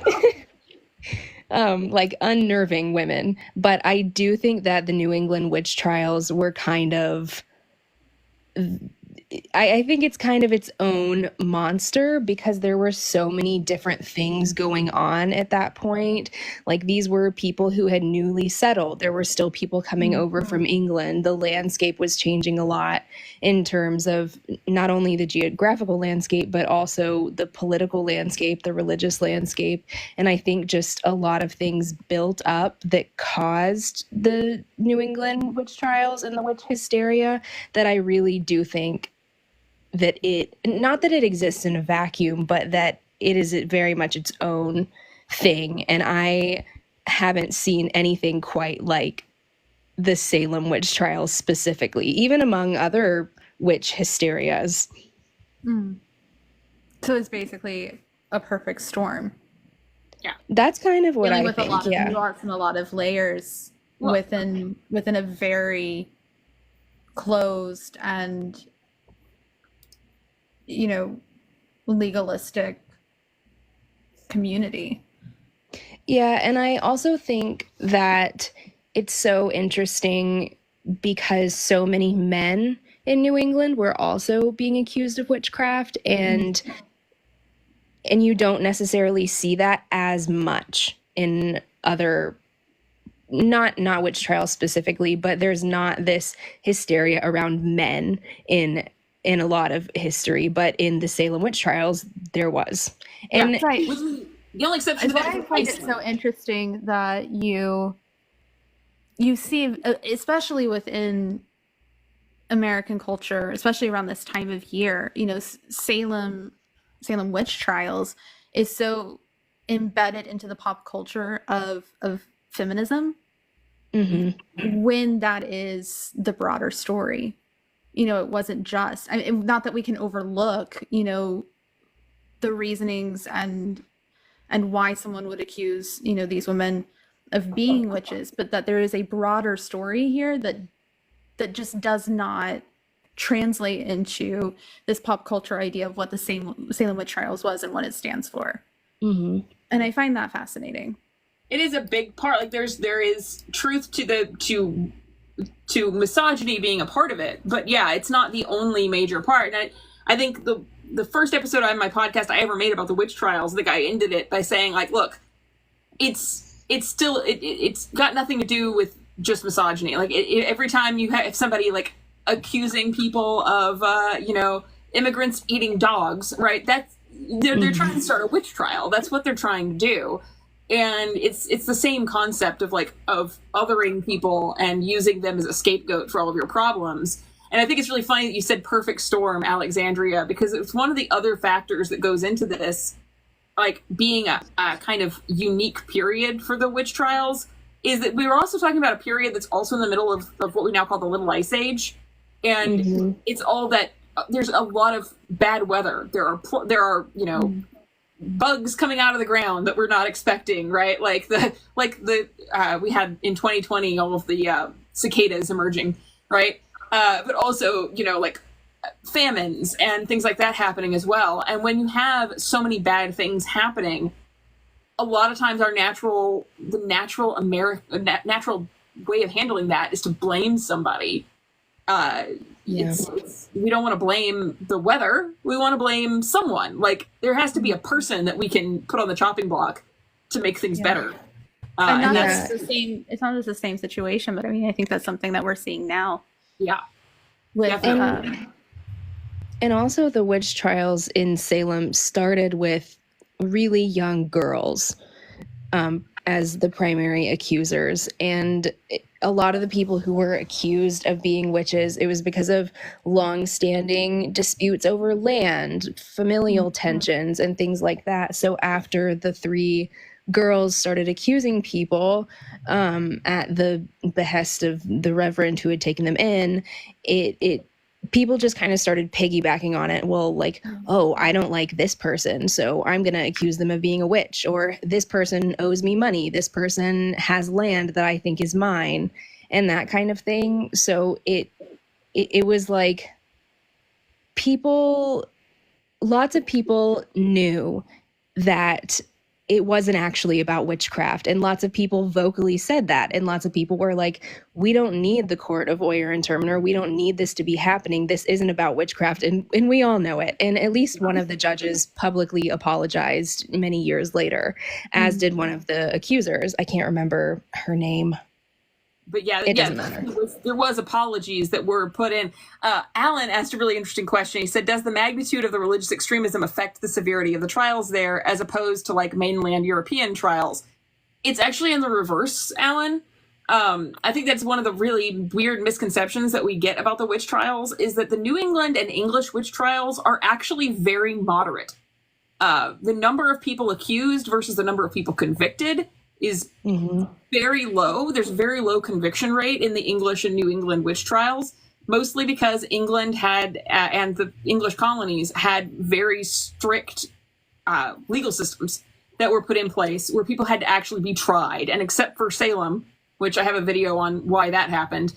S6: Unnerving women. But I do think that the New England witch trials were kind of... I think it's kind of its own monster, because there were so many different things going on at that point. Like, these were people who had newly settled. There were still people coming over from England. The landscape was changing a lot in terms of not only the geographical landscape, but also the political landscape, the religious landscape. And I think just a lot of things built up that caused the New England witch trials and the witch hysteria, that I really do think that not that it exists in a vacuum, but that it is very much its own thing. And I haven't seen anything quite like the Salem witch trials specifically, even among other witch hysterias.
S2: So it's basically a perfect storm.
S5: Yeah.
S6: That's kind of what I
S2: with
S6: think.
S2: A lot of nuance and a lot of layers within a very closed and legalistic community.
S6: Yeah, and I also think that it's so interesting because so many men in New England were also being accused of witchcraft, and you don't necessarily see that as much in other, not witch trials specifically, but there's not this hysteria around men in a lot of history, but in the Salem witch trials there was. And
S2: That's right.
S5: The only exception to that
S2: I
S5: is
S2: find it
S5: Iceland.
S2: so interesting that you see, especially within American culture, especially around this time of year, you know, Salem witch trials is so embedded into the pop culture of feminism, when that is the broader story. You know, it wasn't just, I mean, not that we can overlook, you know, the reasonings and why someone would accuse, you know, these women of being witches, but that there is a broader story here that just does not translate into this pop culture idea of what the Salem witch trials was and what it stands for. And I find that fascinating.
S5: It is a big part. Like there is truth to misogyny being a part of it, but yeah, it's not the only major part. And I think the first episode on my podcast I ever made about the witch trials, the guy ended it by saying, like, look, it's got nothing to do with just misogyny. Like every time you have somebody like accusing people of you know, immigrants eating dogs, right? That's they're trying to start a witch trial. That's what they're trying to do. And it's the same concept of othering people and using them as a scapegoat for all of your problems. And I think it's really funny that you said perfect storm, Alexandria, because it's one of the other factors that goes into this, like being a kind of unique period for the witch trials, is that we were also talking about a period that's also in the middle of what we now call the Little Ice Age. And it's all that there's a lot of bad weather. There are, you know, bugs coming out of the ground that we're not expecting, right? Like we had in 2020 all of the cicadas emerging, right? But also, you know, like famines and things like that happening as well. And when you have so many bad things happening, a lot of times the natural way of handling that is to blame somebody. We don't want to blame the weather. We want to blame someone. Like there has to be a person that we can put on the chopping block to make things better.
S2: And that's the same. It's not just the same situation, but I mean, I think that's something that we're seeing now.
S5: Yeah.
S2: With
S6: and also the witch trials in Salem started with really young girls as the primary accusers. And a lot of the people who were accused of being witches, it was because of long-standing disputes over land, familial tensions, and things like that. So after the three girls started accusing people at the behest of the reverend who had taken them in, people just kind of started piggybacking on it. Well, like, oh, I don't like this person, so I'm going to accuse them of being a witch. Or this person owes me money. This person has land that I think is mine, and that kind of thing. So it was like lots of people knew that it wasn't actually about witchcraft. And lots of people vocally said that. And lots of people were like, we don't need the court of Oyer and Terminer. We don't need this to be happening. This isn't about witchcraft. And we all know it. And at least one of the judges publicly apologized many years later, as did one of the accusers. I can't remember her name.
S5: But yeah,
S6: it doesn't matter.
S5: There was apologies that were put in. Alan asked a really interesting question. He said, does the magnitude of the religious extremism affect the severity of the trials there as opposed to like mainland European trials? It's actually in the reverse, Alan. I think that's one of the really weird misconceptions that we get about the witch trials is that the New England and English witch trials are actually very moderate. The number of people accused versus the number of people convicted is very low. There's very low conviction rate in the English and New England witch trials, mostly because England had, and the English colonies had very strict legal systems that were put in place where people had to actually be tried. And except for Salem, which I have a video on why that happened,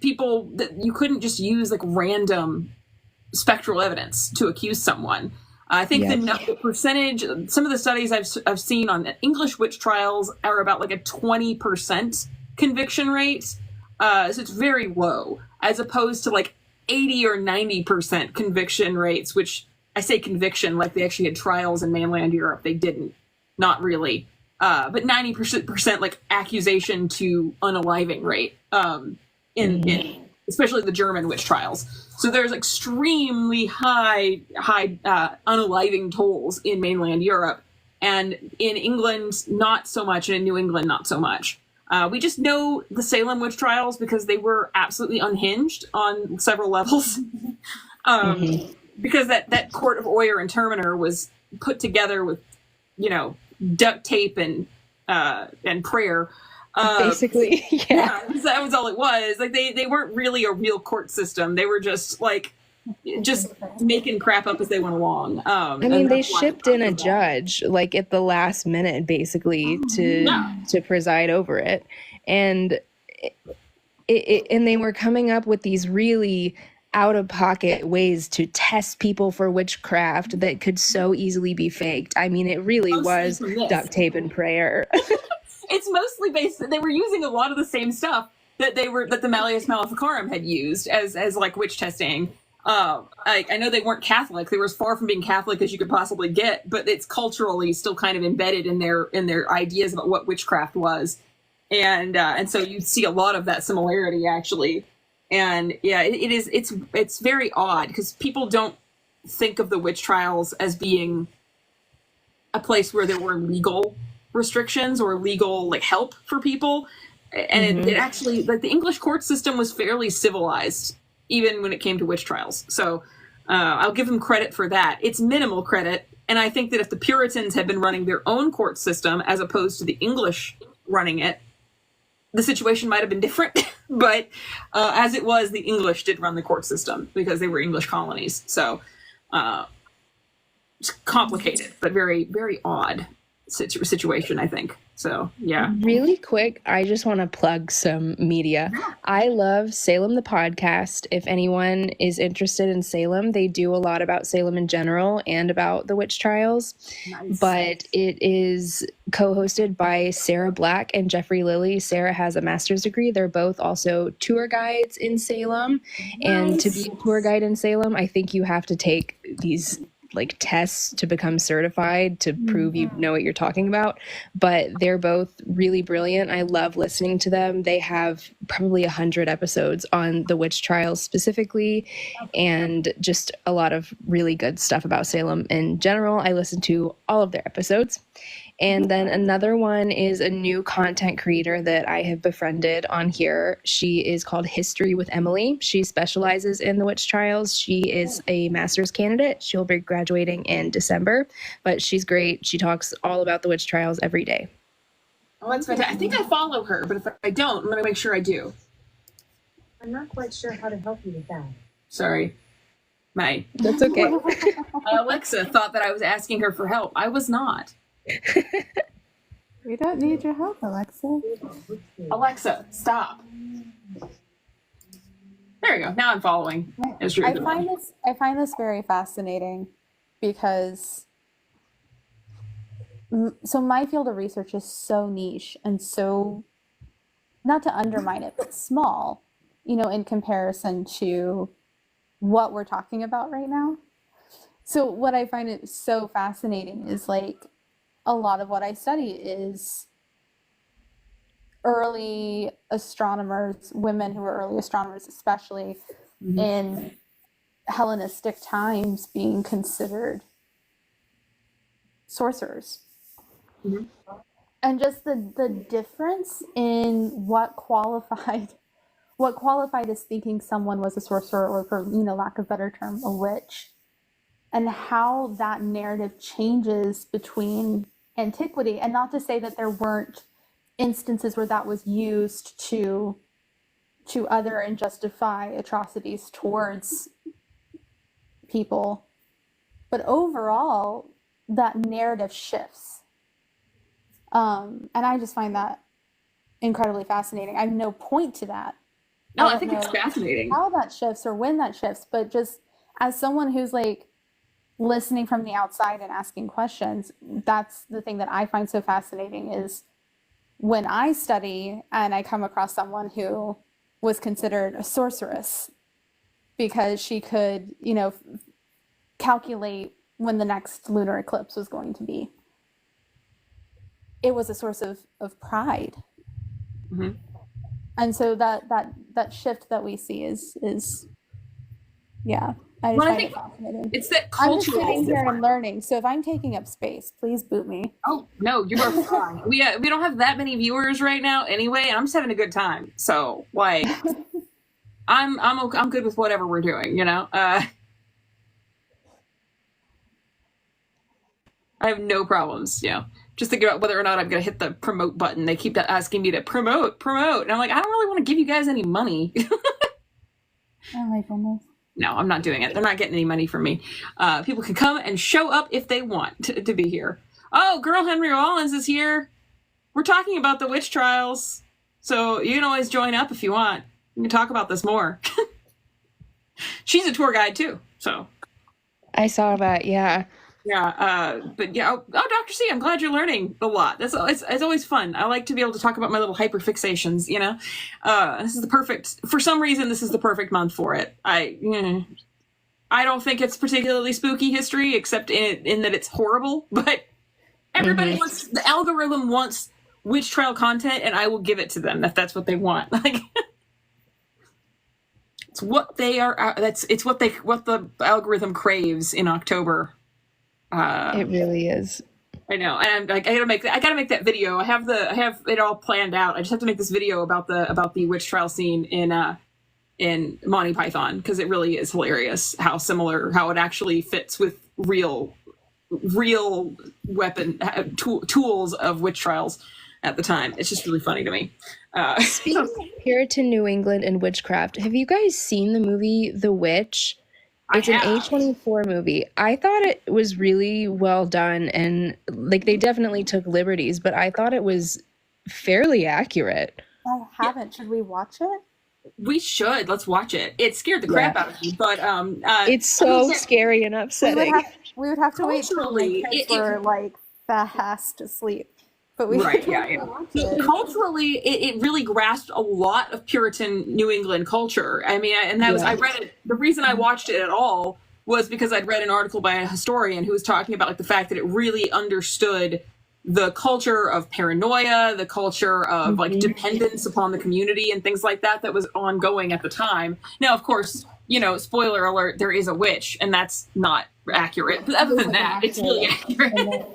S5: you couldn't just use like random spectral evidence to accuse someone. I think the percentage, some of the studies I've seen on English witch trials are about like a 20% conviction rate. So it's very low as opposed to like 80 or 90% conviction rates, which I say conviction like they actually had trials in mainland Europe. They didn't, not really. but 90% like accusation to unaliving rate in especially the German witch trials. So there's extremely high unaliving tolls in mainland Europe, and in England not so much, and in New England not so much. We just know the Salem witch trials because they were absolutely unhinged on several levels. Because that court of Oyer and Terminer was put together with, duct tape and prayer.
S6: Basically, yeah.
S5: That was all it was. Like they weren't really a real court system. They were just making crap up as they went along.
S6: I mean, they shipped in a judge like at the last minute, basically, to preside over it, and and they were coming up with these really out-of-pocket ways to test people for witchcraft that could so easily be faked. I mean, it really was duct tape and prayer.
S5: It's mostly based. They were using a lot of the same stuff that the Malleus Maleficarum had used as like witch testing. I know they weren't Catholic. They were as far from being Catholic as you could possibly get, but it's culturally still kind of embedded in their ideas about what witchcraft was, and so you see a lot of that similarity actually. And yeah, it's very odd because people don't think of the witch trials as being a place where there were legal restrictions or legal help for people, and it actually, like, the English court system was fairly civilized even when it came to witch trials. So I'll give them credit for that. It's minimal credit, and I think that if the Puritans had been running their own court system as opposed to the English running it, the situation might have been different. But as it was, the English did run the court system because they were English colonies. So it's complicated, but very, very odd situation, I think. So, yeah.
S6: Really quick, I just want to plug some media. I love Salem the podcast. If anyone is interested in Salem, they do a lot about Salem in general and about the witch trials. Nice. But it is co-hosted by Sarah Black and Jeffrey Lilly. Sarah has a master's degree. They're both also tour guides in Salem. Nice. And to be a tour guide in Salem, I think you have to take these tests to become certified to prove you know what you're talking about. But they're both really brilliant. I love listening to them. They have probably 100 episodes on the witch trials specifically, and just a lot of really good stuff about Salem in general. I listen to all of their episodes. And then another one is a new content creator that I have befriended on here. She is called History with Emily. She specializes in the witch trials. She is a master's candidate. She'll be graduating in December, but she's great. She talks all about the witch trials every day.
S5: Oh, that's fantastic. I think I follow her, but if I don't, I'm going to make sure I do.
S7: I'm not quite sure how to help you with that.
S5: Sorry.
S6: That's okay.
S5: Alexa thought that I was asking her for help. I was not.
S2: We don't need your help, Alexa.
S5: Alexa, stop. There you go. Now I'm following.
S2: I find this very fascinating because so my field of research is so niche and so, not to undermine it, but small, in comparison to what we're talking about right now. So what I find it so fascinating is a lot of what I study is early astronomers, women who were early astronomers, especially in Hellenistic times, being considered sorcerers. And just the difference in what qualified as thinking someone was a sorcerer, or for lack of a better term, a witch, and how that narrative changes between antiquity. And not to say that there weren't instances where that was used to other and justify atrocities towards people, but overall that narrative shifts, and I just find that incredibly fascinating. I have no point to that.
S5: No, I think it's fascinating
S2: how that shifts or when that shifts, but just as someone who's listening from the outside and asking questions, that's the thing that I find so fascinating, is when I study and I come across someone who was considered a sorceress because she could, calculate when the next lunar eclipse was going to be. it was a source of pride.
S5: Mm-hmm.
S2: And so that shift that we see is yeah, I just
S5: Well, I
S2: find
S5: think
S2: it fascinating.
S5: it's that
S2: I'm just
S5: cultural
S2: sitting here and
S5: difference.
S2: learning, so if I'm taking up space, please boot me.
S5: Oh no, you are fine. We don't have that many viewers right now anyway, and I'm just having a good time. So like, I'm good with whatever we're doing. You know, I have no problems. You know, just thinking about whether or not I'm going to hit the promote button. They keep asking me to promote, and I'm like, I don't really want to give you guys any money.
S2: Oh my goodness.
S5: No, I'm not doing it. They're not getting any money from me. People can come and show up if they want to be here. Oh, Girl Henry Rollins is here. We're talking about the witch trials. So you can always join up if you want. We can talk about this more. She's a tour guide too. So
S6: I saw that, yeah.
S5: yeah, but yeah. Oh, Dr. C, I'm glad you're learning a lot. It's always fun. I like to be able to talk about my little hyperfixations. You know, this is the perfect. For some reason, this is the perfect month for it. I don't think it's particularly spooky history, except in that it's horrible. But everybody wants, the algorithm wants witch trial content, and I will give it to them if that's what they want. Like, it's what they are. It's what the algorithm craves in October.
S6: It really is.
S5: I know, and I gotta make that video. I have it all planned out. I just have to make this video about the witch trial scene in Monty Python, because it really is hilarious how it actually fits with real weapon tools of witch trials at the time. It's just really funny to me.
S6: Speaking of Puritan New England and witchcraft, have you guys seen the movie The Witch? It's an A24 movie. I thought it was really well done, and like they definitely took liberties, but I thought it was fairly accurate.
S2: I haven't. Should we watch it?
S5: We should. Let's watch it. It scared the crap out of me, but
S6: it's so scary and upsetting.
S2: We would have to wait till my kids were like fast asleep. But we
S5: culturally, it really grasped a lot of Puritan New England culture. I mean, and that was, I read it. The reason I watched it at all was because I'd read an article by a historian who was talking about like the fact that it really understood the culture of paranoia, the culture of like dependence upon the community and things like that was ongoing at the time. Now, of course, you know, spoiler alert, there is a witch, and that's not accurate. But other than that, it's really accurate.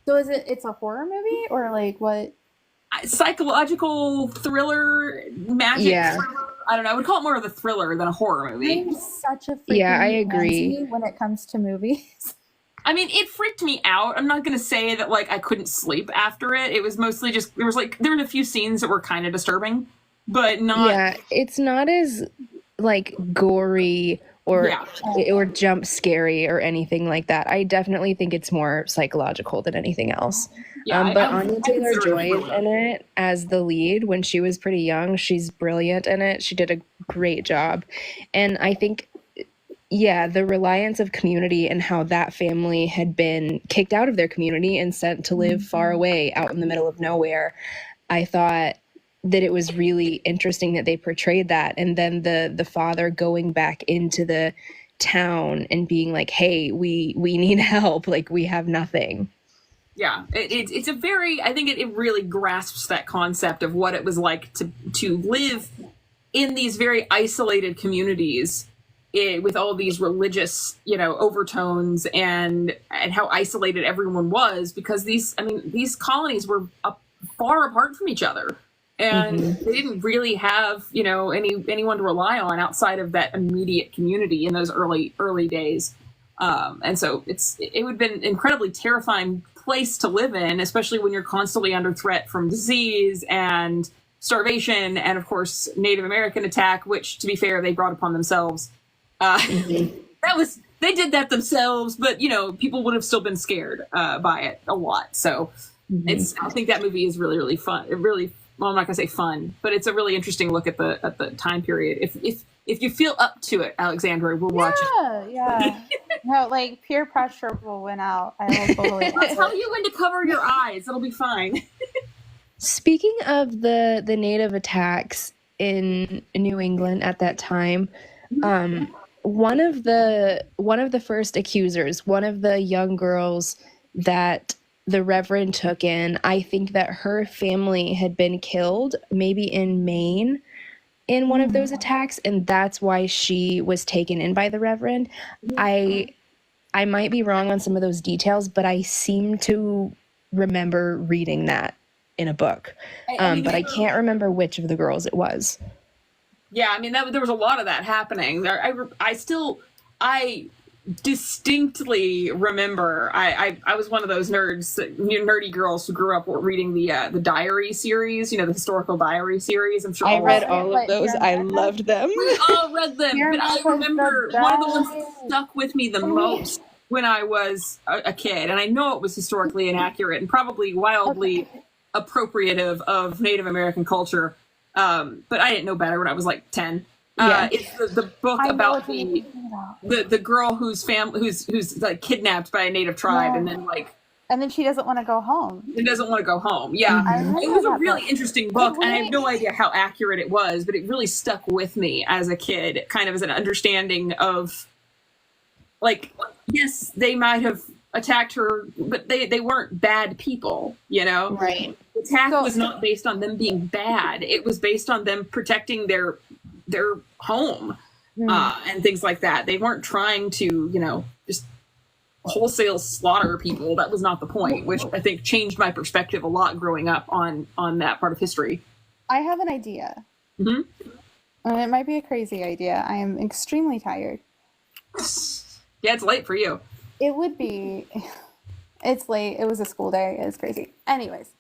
S2: So it's a horror movie or like what?
S5: Psychological thriller, magic thriller. I don't know. I would call it more of a thriller than a horror movie.
S2: I'm such a freaking
S6: I agree
S2: when it comes to movies.
S5: I mean, it freaked me out. I'm not going to say that like I couldn't sleep after it. It was mostly just there were a few scenes that were kind of disturbing, but not.
S6: Yeah, it's not as like gory or jump scary or anything like that. I definitely think it's more psychological than anything else. But Anya Taylor-Joy is in it as the lead. When she was pretty young, she's brilliant in it. She did a great job. And I think, the reliance of community and how that family had been kicked out of their community and sent to live far away out in the middle of nowhere. I thought that it was really interesting that they portrayed that. And then the father going back into the town and being like, hey, we need help. Like, we have nothing.
S5: Yeah, it's a very, I think it really grasps that concept of what it was like to live in these very isolated communities with all these religious, overtones and how isolated everyone was, because these colonies were far apart from each other. And they didn't really have, anyone to rely on outside of that immediate community in those early days. And so it would have been an incredibly terrifying place to live in, especially when you're constantly under threat from disease and starvation and, of course, Native American attack, which, to be fair, they brought upon themselves. They did that themselves, but, people would have still been scared by it a lot. So I think that movie is really, really fun. Well, I'm not gonna say fun, but it's a really interesting look at the time period. If you feel up to it, Alexandra, we'll watch it.
S2: Yeah. No, like peer pressure will win out. I will totally.
S5: I'll tell you when to cover your eyes. It'll be fine.
S6: Speaking of the native attacks in New England at that time, one of the first accusers, one of the young girls that the Reverend took in. I think that her family had been killed, maybe in Maine, in one of those attacks, and that's why she was taken in by the Reverend. I might be wrong on some of those details, but I seem to remember reading that in a book. But I can't remember which of the girls it was.
S5: Yeah, I mean, there was a lot of that happening. I distinctly remember. I was one of those nerdy girls who grew up reading the diary series. You know, the historical diary series. I'm sure
S6: I read all of those. I loved them.
S5: We all read them, but I remember one of the ones that stuck with me the most when I was a kid, and I know it was historically inaccurate and probably wildly appropriative of Native American culture. But I didn't know better when I was like 10. It's the book about the girl whose like kidnapped by a native tribe and then
S2: she doesn't want to go home.
S5: It doesn't want to go home. Yeah. It was a really interesting book, and I have no idea how accurate it was, but it really stuck with me as a kid, kind of as an understanding of, like, yes, they might have attacked her, but they weren't bad people, you know?
S6: Right.
S5: The attack was not based on them being bad. It was based on them protecting their home and things like that. They weren't trying to, you know, just wholesale slaughter people. That was not the point, which I think changed my perspective a lot growing up on that part of history.
S2: I have an idea.
S5: Mm-hmm.
S2: And it might be a crazy idea. I am extremely tired.
S5: Yeah, it's late for you.
S2: It would be. It's late. It was a school day. It's crazy. Anyways,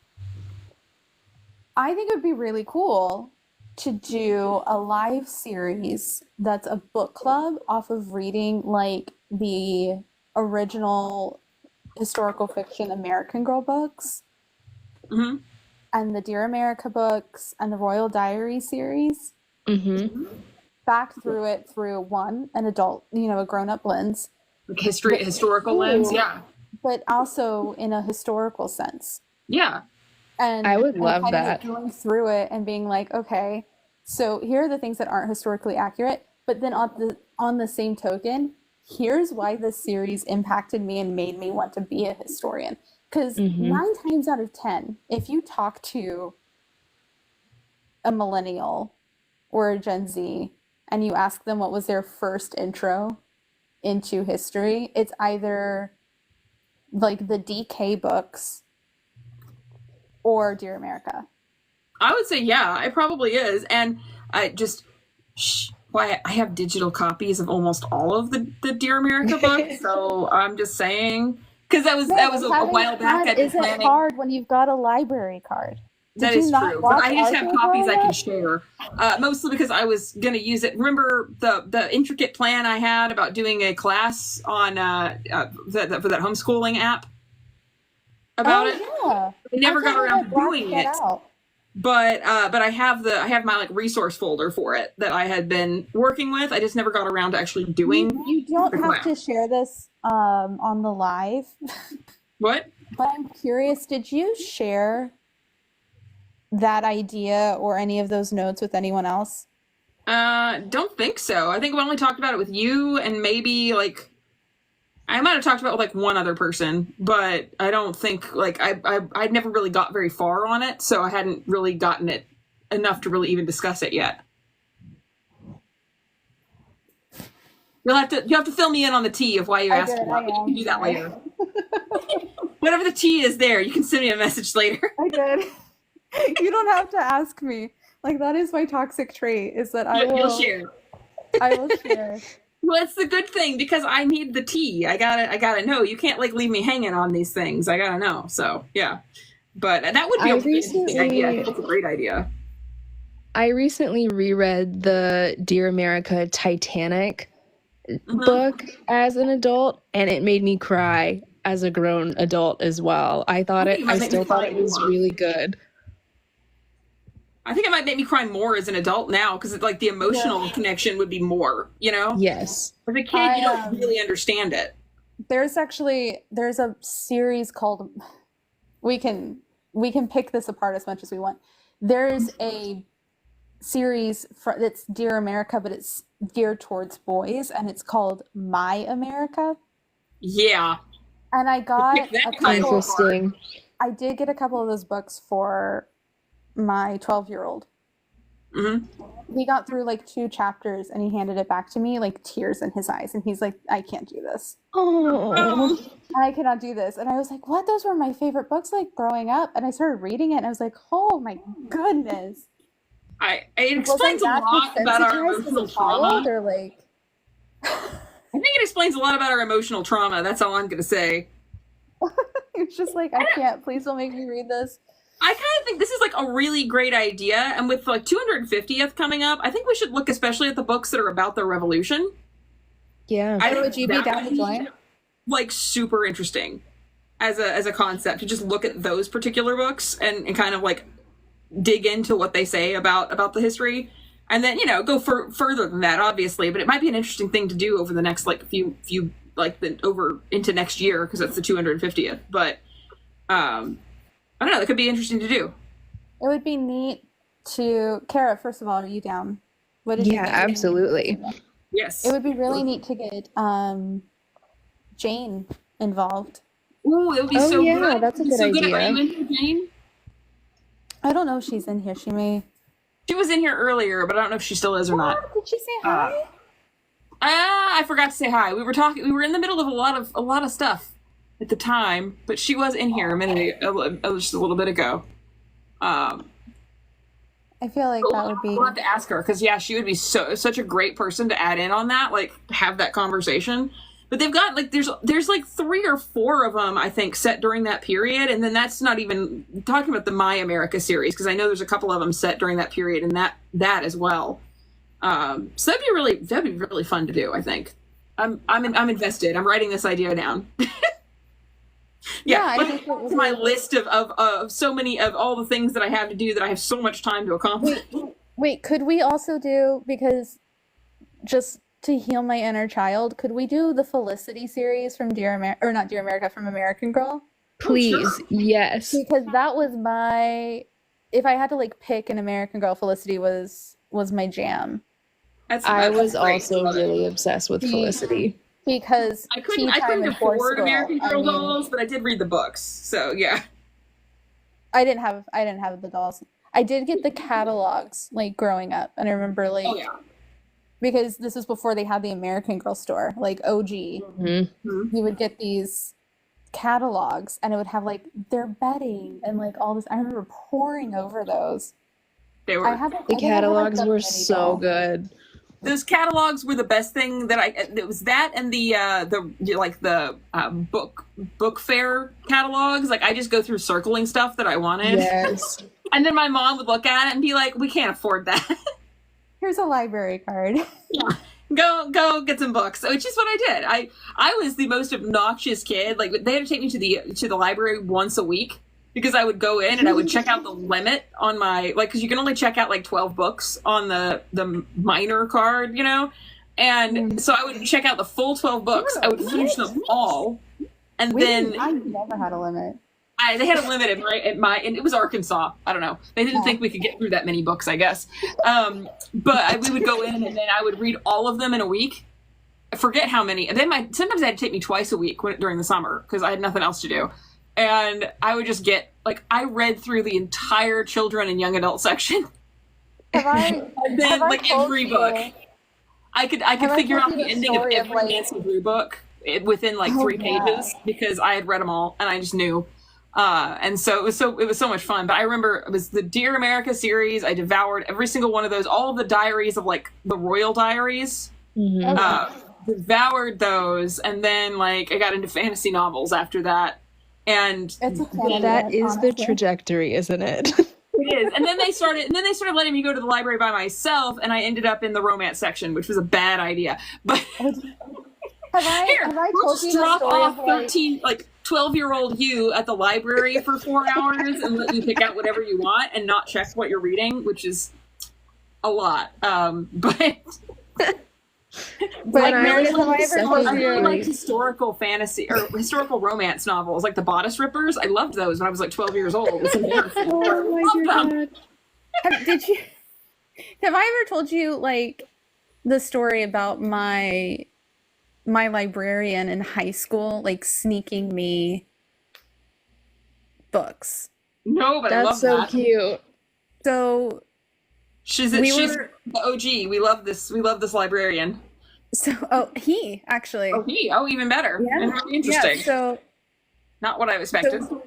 S2: I think it would be really cool to do a live series that's a book club off of reading like the original historical fiction American Girl books and the Dear America books and the Royal Diary series. Back through it through an adult, you know, a grown-up lens.
S5: Like historical lens, yeah.
S2: But also in a historical sense.
S5: Yeah.
S2: And
S6: I would love that.
S2: Going through it and being like, okay, so here are the things that aren't historically accurate, but then on the same token, here's why this series impacted me and made me want to be a historian. Because 9 times out of 10, if you talk to a millennial or a Gen Z and you ask them what was their first intro into history, it's either like the DK books or Dear America.
S5: I would say, yeah, it probably is. And I have digital copies of almost all of the Dear America books. So I'm just saying, because that was a while back. I've been planning.
S2: Isn't hard when you've got a library card.
S5: That is true. But I just have copies I can share, mostly because I was going to use it. Remember the intricate plan I had about doing a class on for that homeschooling app about it?
S2: Yeah.
S5: I never got around to doing it. But I have my like resource folder for it that I had been working with. I just never got around to actually doing.
S2: You don't have to share this on the live.
S5: What?
S2: But I'm curious, did you share that idea or any of those notes with anyone else?
S5: Don't think so. I think we only talked about it with you and maybe like I might have talked about it with like one other person, but I don't think like I'd never really got very far on it, so I hadn't really gotten it enough to really even discuss it yet. You'll have to fill me in on the tea of why you're asking about, but you can do that later. Whatever the tea is there, you can send me a message later.
S2: I did. You don't have to ask me. Like, that is my toxic trait, is that
S5: You'll share.
S2: I will share.
S5: Well, it's the good thing because I need the tea. I gotta know. You can't like leave me hanging on these things. I gotta know. So yeah, but that would be a interesting idea. I think it's a great idea.
S6: I recently reread the Dear America Titanic book as an adult, and it made me cry as a grown adult as well. I still thought it was really good.
S5: I think it might make me cry more as an adult now because like the emotional connection would be more, you know?
S6: Yes.
S5: As a kid, you don't really understand it.
S2: There's a series called, we can pick this apart as much as we want. There's a series that's Dear America, but it's geared towards boys, and it's called My America.
S5: Yeah.
S2: And I got
S5: Pick that
S2: a
S5: title.
S2: couple.
S6: Interesting.
S2: I did get a couple of those books for my 12-year-old.
S5: Mm-hmm.
S2: He got through like 2 chapters and he handed it back to me, like tears in his eyes, and he's like, I can't do this.
S6: Oh.
S2: I cannot do this. And I was like, what? Those were my favorite books like growing up. And I started reading it and I was like, oh my goodness.
S5: It explains a lot about our emotional trauma.
S2: Or like
S5: I think it explains a lot about our emotional trauma. That's all I'm going to say.
S2: it's just like, I can't. Please don't make me read this.
S5: I kind of think this is like a really great idea. And with like 250th coming up, I think we should look especially at the books that are about the revolution.
S6: Yeah.
S2: Would you be down to join?
S5: Like super interesting as a concept to just look at those particular books and kind of like dig into what they say about the history, and then go further than that, obviously. But it might be an interesting thing to do over the next like few like over into next year, because that's the 250th. But I don't know. That could be interesting to do.
S2: It would be neat to Kara. First of all, are you down? What did you
S6: Yeah,
S2: think?
S6: absolutely.
S5: Yes.
S2: It would be really neat to get Jane involved.
S5: Ooh, it would be
S6: Oh,
S5: so
S6: yeah,
S5: good.
S6: that's a good
S5: Are
S6: idea.
S5: you in here, Jane?
S2: I don't know if she's in here. She may.
S5: She was in here earlier, but I don't know if she still is or not.
S2: Did she say hi?
S5: I forgot to say hi. We were in the middle of a lot of stuff at the time, but she was in here just a little bit ago.
S2: I feel like that would be.
S5: We'll have to ask her, because she would be such a great person to add in on that, like have that conversation. But they've got like there's like 3 or 4 of them, I think, set during that period, and then that's not even talking about the My America series, because I know there's a couple of them set during that period, and that as well. So that'd be really fun to do. I think I'm invested. I'm writing this idea down.
S2: I think it was
S5: my list of so many of all the things that I have to do that I have so much time to accomplish.
S2: Wait, could we also do, because just to heal my inner child, could we do the Felicity series from not Dear America, from American Girl?
S6: Please.
S5: Oh, sure.
S6: Yes.
S2: Because that was if I had to like pick an American Girl, Felicity was my jam.
S6: I was
S5: great.
S6: also really obsessed with Felicity.
S2: Because
S5: I couldn't afford American Girl dolls, but I did read the books. So yeah.
S2: I didn't have the dolls. I did get the catalogs like growing up, and I remember like because this was before they had the American Girl store, like OG.
S6: Mm-hmm.
S2: You would get these catalogs, and it would have like their bedding and like all this. I remember poring over those.
S5: They were
S6: the catalogs were so good.
S5: Those catalogs were the best thing it was that and the book fair catalogs. Like I just go through circling stuff that I wanted.
S6: Yes.
S5: And then my mom would look at it and be like, we can't afford that.
S2: Here's a library card.
S5: Yeah. Go get some books. So it's just what I did. I was the most obnoxious kid. Like they had to take me to the library once a week, because I would go in and I would check out the limit on my, like, because you can only check out like 12 books on the minor card, and so I would check out the full 12 books. I would finish them all, and then
S2: I never had a limit.
S5: They had a limit and it was Arkansas. I don't know. They didn't think we could get through that many books, I guess. But we would go in and then I would read all of them in a week. I forget how many. And then sometimes they had to take me twice a week during the summer, because I had nothing else to do. And I would just I read through the entire children and young adult section. And then every book. I could figure out the ending of every Nancy Drew book within 3 pages, because I had read them all and I just knew. And so it was so much fun. But I remember it was the Dear America series. I devoured every single one of those, all of the diaries of the royal diaries.
S6: Mm-hmm.
S5: Devoured those, and then I got into fantasy novels after that. And
S6: that is the trajectory, isn't it?
S5: It is. And then they started letting me go to the library by myself, and I ended up in the romance section, which was a bad idea. But
S2: have I told you the story
S5: off 12-year-old you at the library for 4 hours and let you pick out whatever you want and not check what you're reading, which is a lot. But historical fantasy or historical romance novels, like the Bodice Rippers. I loved those when I was 12 years old. It's embarrassing.
S6: Oh my God.
S2: Have I ever told you the story about my my librarian in high school like sneaking me books.
S5: No, but I love
S6: That's so
S5: that.
S6: cute.
S2: So
S5: She's
S2: We
S5: she's
S2: were-
S5: the OG. We love this. We love this librarian.
S2: he actually.
S5: Oh, even better.
S2: Yeah.
S5: And really interesting.
S2: Yeah,
S5: Not what I expected.
S2: so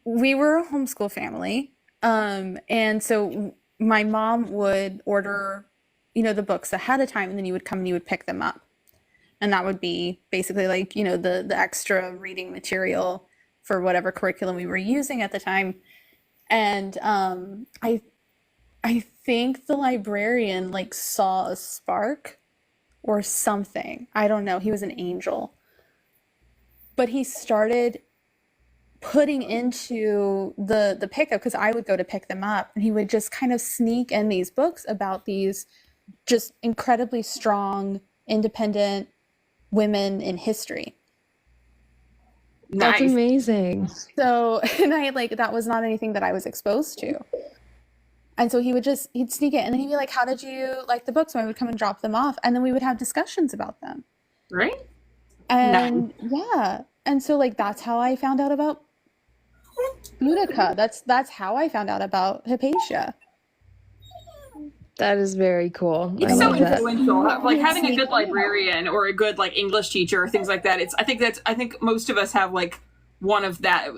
S2: we were a homeschool family. And so my mom would order, the books ahead of time, and then you would come and you would pick them up. And that would be basically like, the extra reading material for whatever curriculum we were using at the time. And I think the librarian like saw a spark or something. I don't know. He was an angel. But he started putting into the pickup, because I would go to pick them up, and he would just kind of sneak in these books about these just incredibly strong, independent women in history.
S6: That's
S5: Nice.
S6: amazing.
S2: So, and that was not anything that I was exposed to. And so he'd sneak it, and then he'd be like, how did you like the books? So I would come and drop them off, and then we would have discussions about them.
S5: Right?
S2: And yeah. And so that's how I found out about Boudica. That's how I found out about Hypatia.
S6: That is very cool. I
S5: It's so
S6: love that.
S5: influential. Like having a good librarian or a good like English teacher or things like that. I think most of us have like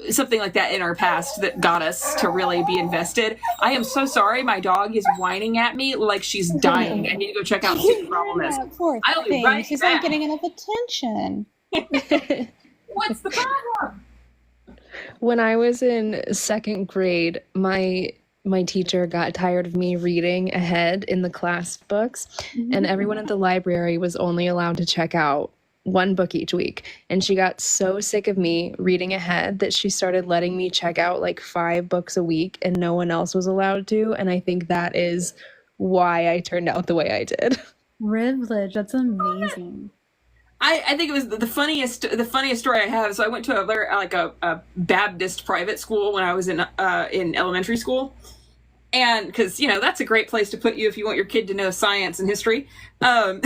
S5: something like that in our past that got us to really be invested. I am so sorry. My dog is whining at me like she's dying. I need to go check out what the problem is.
S2: Poor
S5: I'll be
S2: thing.
S5: right
S2: She's
S5: back.
S2: not getting enough attention.
S5: What's the problem?
S6: When I was in second grade, my teacher got tired of me reading ahead in the class books, and everyone at the library was only allowed to check out one book each week. And she got so sick of me reading ahead that she started letting me check out like 5 books a week, and no one else was allowed to. And I think that is why I turned out the way I did.
S2: Privilege. That's amazing.
S5: I think it was the funniest story I have. So I went to a Baptist private school when I was in elementary school, and because that's a great place to put you if you want your kid to know science and history. But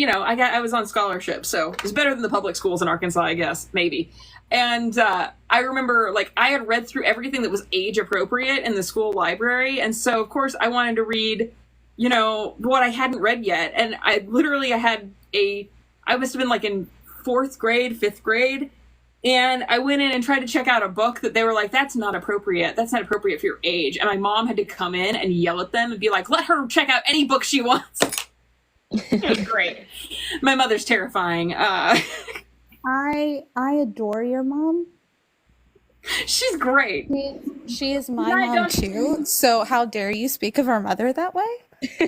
S5: I was on scholarship, so it was better than the public schools in Arkansas, I guess, maybe. And I remember I had read through everything that was age appropriate in the school library, and so of course I wanted to read what I hadn't read yet. And I must have been in 4th grade, 5th grade. And I went in and tried to check out a book that they were like, that's not appropriate. That's not appropriate for your age. And my mom had to come in and yell at them and be like, let her check out any book she wants. It was great. My mother's terrifying.
S2: I adore your mom.
S5: She's great.
S2: She is my mom too. So how dare you speak of our mother that way?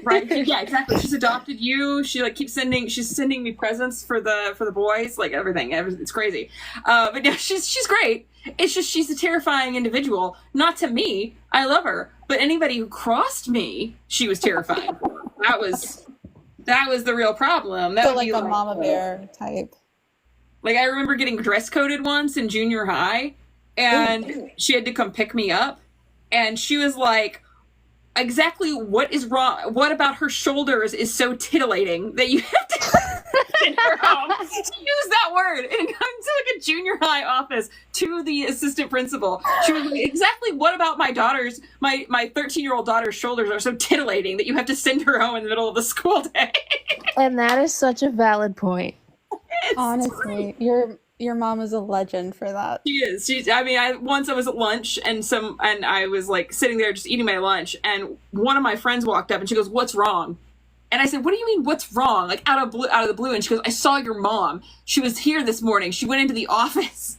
S5: Right? Yeah, exactly. She's adopted you. She keeps sending me presents for the boys, everything. It's crazy. But yeah, she's great. It's just she's a terrifying individual. Not to me. I love her. But anybody who crossed me, she was terrifying for. That was the real problem. That
S2: So
S5: would be
S2: a mama bear type.
S5: I remember getting dress coded once in junior high, and she had to come pick me up, and she was like, exactly what is wrong? What about her shoulders is so titillating that you have to send her home? To use that word and come to a junior high office to the assistant principal. She was like, exactly what about my 13-year-old daughter's shoulders are so titillating that you have to send her home in the middle of the school day?
S6: And that is such a valid point.
S2: Honestly, your mom is a legend for that.
S5: She is. Once I was at lunch and I was sitting there just eating my lunch, and one of my friends walked up and she goes, "What's wrong?" And I said, "What do you mean, what's wrong?" Out of the blue. And she goes, "I saw your mom. She was here this morning. She went into the office."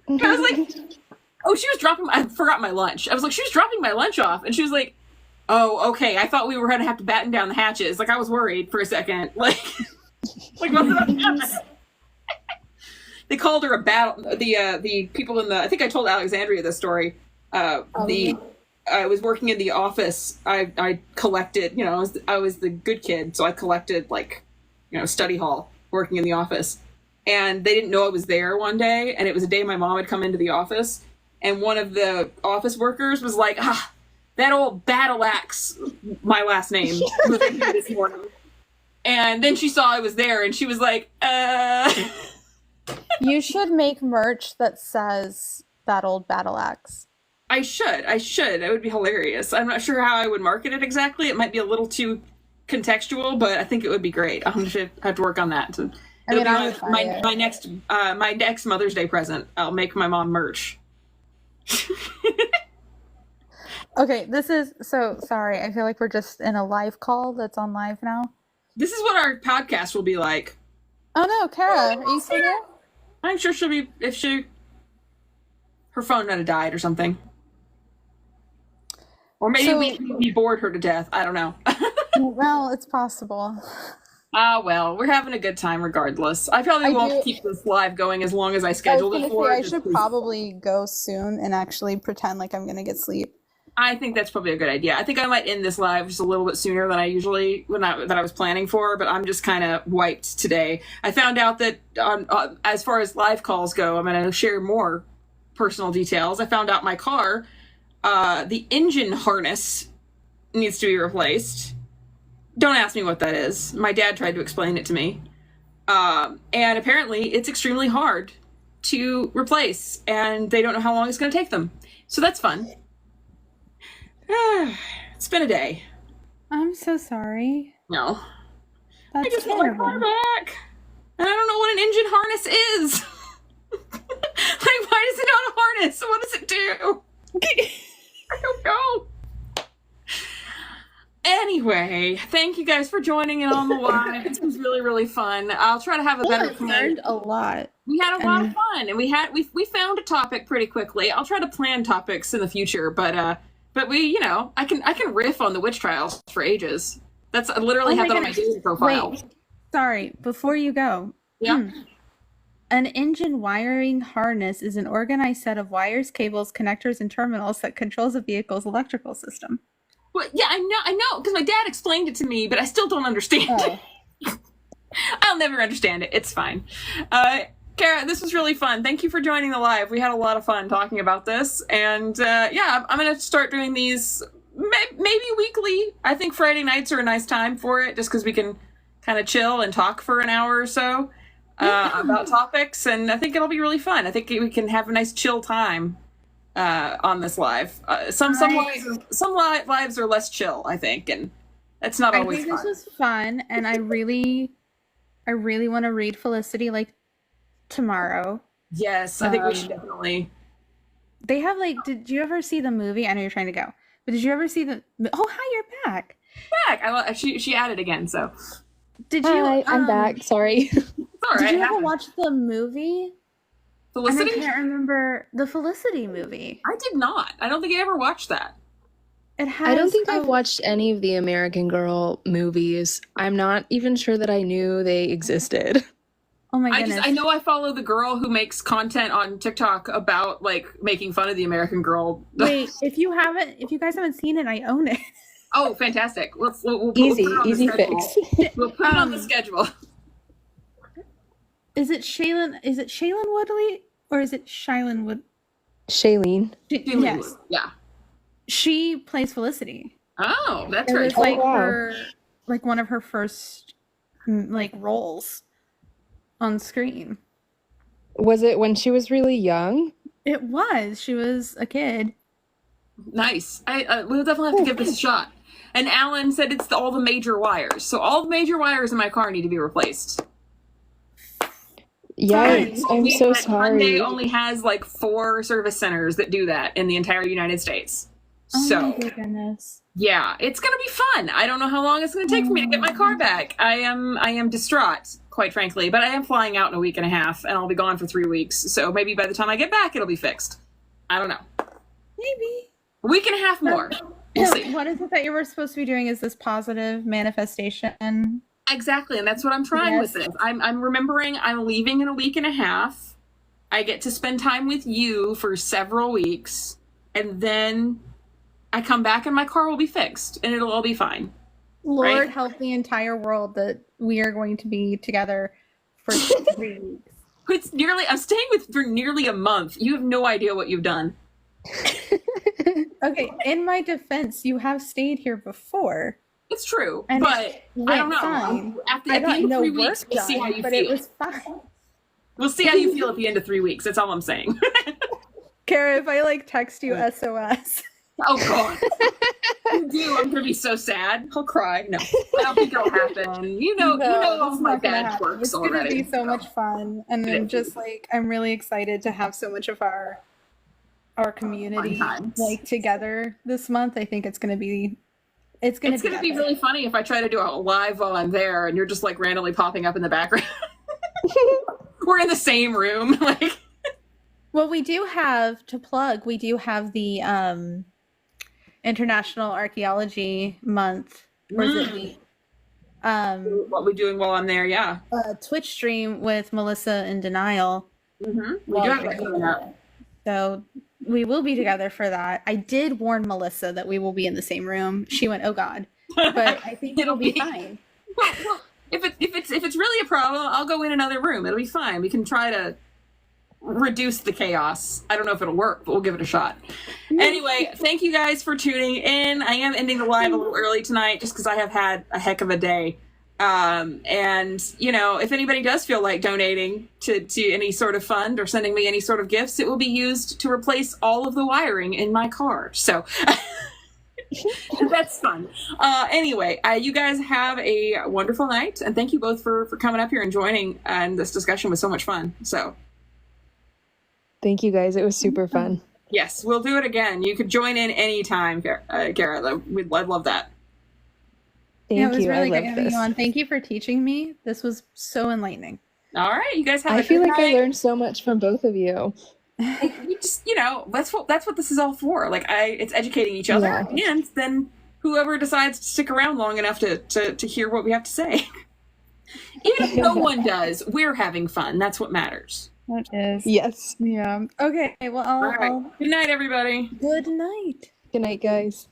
S5: And I was like, "Oh, she was dropping." I forgot my lunch. I was like, "She was dropping my lunch off," and she was like, "Oh, okay. I thought we were going to have to batten down the hatches." I was worried for a second. What's about to happen? They called her a battle. The people in I think I told Alexandria this story. I was working in the office. I collected. I was the good kid, so I collected study hall, working in the office. And they didn't know I was there one day, and it was a day my mom had come into the office, and one of the office workers was like, that old battle axe, my last name, was in here this morning. And then she saw I was there, and she was like,
S2: You should make merch that says that old battle axe.
S5: I should. It would be hilarious. I'm not sure how I would market it exactly. It might be a little too contextual, but I think it would be great. I should have to work on that. It'll be my next Mother's Day present. I'll make my mom merch.
S2: Okay, this is so sorry. I feel like we're just in a live call that's on live now.
S5: This is what our podcast will be like.
S2: Oh no, Kara, are you still there?
S5: I'm sure she'll be, her phone might have died or something. Or maybe we bored her to death. I don't know.
S2: Well, it's possible.
S5: Well, we're having a good time regardless. I probably won't keep this live going as long as I scheduled it for.
S2: I should probably go soon and actually pretend like I'm gonna get sleep.
S5: I think that's probably a good idea. I think I might end this live just a little bit sooner than I usually that I was planning for, but I'm just kind of wiped today. I found out that as far as live calls go, I'm going to share more personal details. I found out my car, the engine harness needs to be replaced. Don't ask me what that is. My dad tried to explain it to me. And apparently it's extremely hard to replace, and they don't know how long it's going to take them. So that's fun. It's been a day.
S2: I'm so sorry.
S5: No.
S2: That's
S5: I just want my car back. And I don't know what an engine harness is. Like, why is it on a harness? What does it do? I don't know. Anyway, thank you guys for joining in on the live. This was really, really fun. I'll try to have a better plan.
S2: We learned a lot.
S5: We had a lot of fun, and we found a topic pretty quickly. I'll try to plan topics in the future, but we, I can riff on the witch trials for ages. That's I literally have that on my dating profile.
S2: Wait, sorry, before you go.
S5: Yeah.
S2: An engine wiring harness is an organized set of wires, cables, connectors, and terminals that controls a vehicle's electrical system.
S5: Well, yeah, I know, because my dad explained it to me, but I still don't understand it. I'll never understand it. It's fine. Kara, this was really fun. Thank you for joining the live. We had a lot of fun talking about this. And I'm going to start doing these maybe weekly. I think Friday nights are a nice time for it, just because we can kind of chill and talk for an hour or so about topics. And I think it'll be really fun. I think we can have a nice chill time on this live. Some lives are less chill, I think. And that's not always fun.
S2: I think this was fun. And I really want to read Felicity tomorrow.
S5: Yes, I think we should definitely.
S2: They have did you ever see the movie? I know you're trying to go, but did you ever see the? Oh, hi, you're back.
S5: She added again. So
S2: did you?
S6: Hi, I'm back. Sorry.
S5: It's all right.
S2: Did you ever watch the movie?
S5: Felicity?
S2: I can't remember the Felicity movie.
S5: I did not. I don't think I ever watched that.
S2: It has.
S6: I don't think I've watched any of the American Girl movies. I'm not even sure that I knew they existed.
S2: Oh my goodness.
S5: I know I follow the girl who makes content on TikTok about making fun of the American Girl.
S2: Wait, if you guys haven't seen it, I own it.
S5: Oh, fantastic. We'll
S6: easy fix.
S5: We'll put it on the schedule.
S2: Is it Shailene Woodley or is it Shailene Wood?
S6: Shailene.
S2: Yes.
S5: Yeah.
S2: She plays Felicity.
S5: Oh, that's very
S2: It's
S5: cool.
S2: her one of her first roles on screen.
S6: Was it when she was really young?
S2: It was. She was a kid.
S5: Nice. We'll definitely have to give this a shot. And Alan said it's all the major wires. So all the major wires in my car need to be replaced.
S6: Yikes, I'm so sorry.
S5: Hyundai only has 4 service centers that do that in the entire United States.
S2: Oh my goodness.
S5: Yeah, it's gonna be fun. I don't know how long it's gonna take for me to get my car back. I am distraught, quite frankly, but I am flying out in a week and a half, and I'll be gone for 3 weeks. So maybe by the time I get back, it'll be fixed. I don't know.
S2: Maybe
S5: a week and a half more. We'll see.
S2: What is it that you were supposed to be doing? Is this positive manifestation?
S5: Exactly, and that's what I'm trying with this. I'm remembering I'm leaving in a week and a half. I get to spend time with you for several weeks, and then I come back and my car will be fixed, and it'll all be fine.
S2: Lord help the entire world that we are going to be together for 3 weeks.
S5: I'm staying for nearly a month. You have no idea what you've done.
S2: Okay, in my defense, you have stayed here before.
S5: It's true,
S2: And
S5: but
S2: it
S5: I don't
S2: went
S5: know.
S2: fine.
S5: At the
S2: I
S5: end
S2: got
S5: of
S2: no
S5: 3
S2: work
S5: weeks, we'll see how
S2: done,
S5: you
S2: but
S5: feel.
S2: it was fine.
S5: We'll see how you feel at the end of 3 weeks. That's all I'm saying.
S2: Kara, if I like text you SOS.
S5: Oh God. You do. I'm gonna be so sad. I'll cry. No, I don't think it'll happen. You know all
S2: it's
S5: my
S2: not gonna
S5: bad
S2: happen.
S5: quirks
S2: It's
S5: already.
S2: gonna be so much fun, and I'm just like, I'm really excited to have so much of our community
S5: Fun times.
S2: like together this month. I think it's gonna be
S5: It's gonna be
S2: epic.
S5: really funny if I try to do a live while I'm there, and you're just like randomly popping up in the background. We're in the same room, like.
S2: Well, we do have to plug. We do have the International Archaeology Month, or is it week?
S5: What we doing while I'm there? Yeah.
S2: Twitch stream with Melissa in Denial.
S5: We do have that coming up.
S2: So we will be together for that. I did warn Melissa that we will be in the same room. She went, "Oh God," but I think it'll be fine.
S5: Well, if it's really a problem, I'll go in another room. It'll be fine. We can try to reduce the chaos. I don't know if it'll work, but we'll give it a shot. Anyway, thank you guys for tuning in. I am ending the live a little early tonight just because I have had a heck of a day. And if anybody does feel like donating to any sort of fund or sending me any sort of gifts, it will be used to replace all of the wiring in my car. So that's fun. Anyway, you guys have a wonderful night, and thank you both for coming up here and joining. And this discussion was so much fun. So
S6: Thank you guys. It was super fun.
S5: yes, we'll do it again. You could join in anytime, Garrett. I'd love that.
S2: Yeah, it was
S6: Thank you.
S2: really
S6: I
S2: great
S6: love
S2: having
S6: this.
S2: you on. Thank you for teaching me. This was so enlightening.
S5: All right, you guys have
S6: I
S5: a
S6: feel
S5: good
S6: like
S5: night.
S6: I learned so much from both of you.
S5: We just, that's what this is all for. Like, it's educating each other,
S6: Yeah.
S5: and then whoever decides to stick around long enough to hear what we have to say. Even if no one does, we're having fun. That's what matters.
S2: That is.
S6: Yes.
S2: Yeah. Okay. Well,
S5: All right. Good night, everybody.
S2: Good night.
S6: Good night, guys.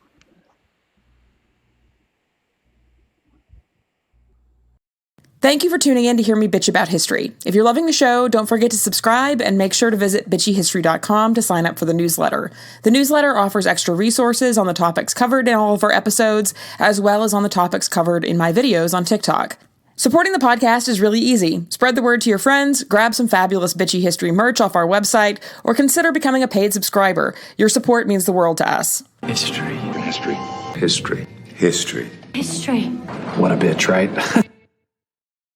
S5: Thank you for tuning in to hear me bitch about history. If you're loving the show, don't forget to subscribe and make sure to visit bitchyhistory.com to sign up for the newsletter. The newsletter offers extra resources on the topics covered in all of our episodes, as well as on the topics covered in my videos on TikTok. Supporting the podcast is really easy. Spread the word to your friends, grab some fabulous Bitchy History merch off our website, or consider becoming a paid subscriber. Your support means the world to us.
S4: History.
S8: History. History. History.
S7: History.
S8: What a bitch, right?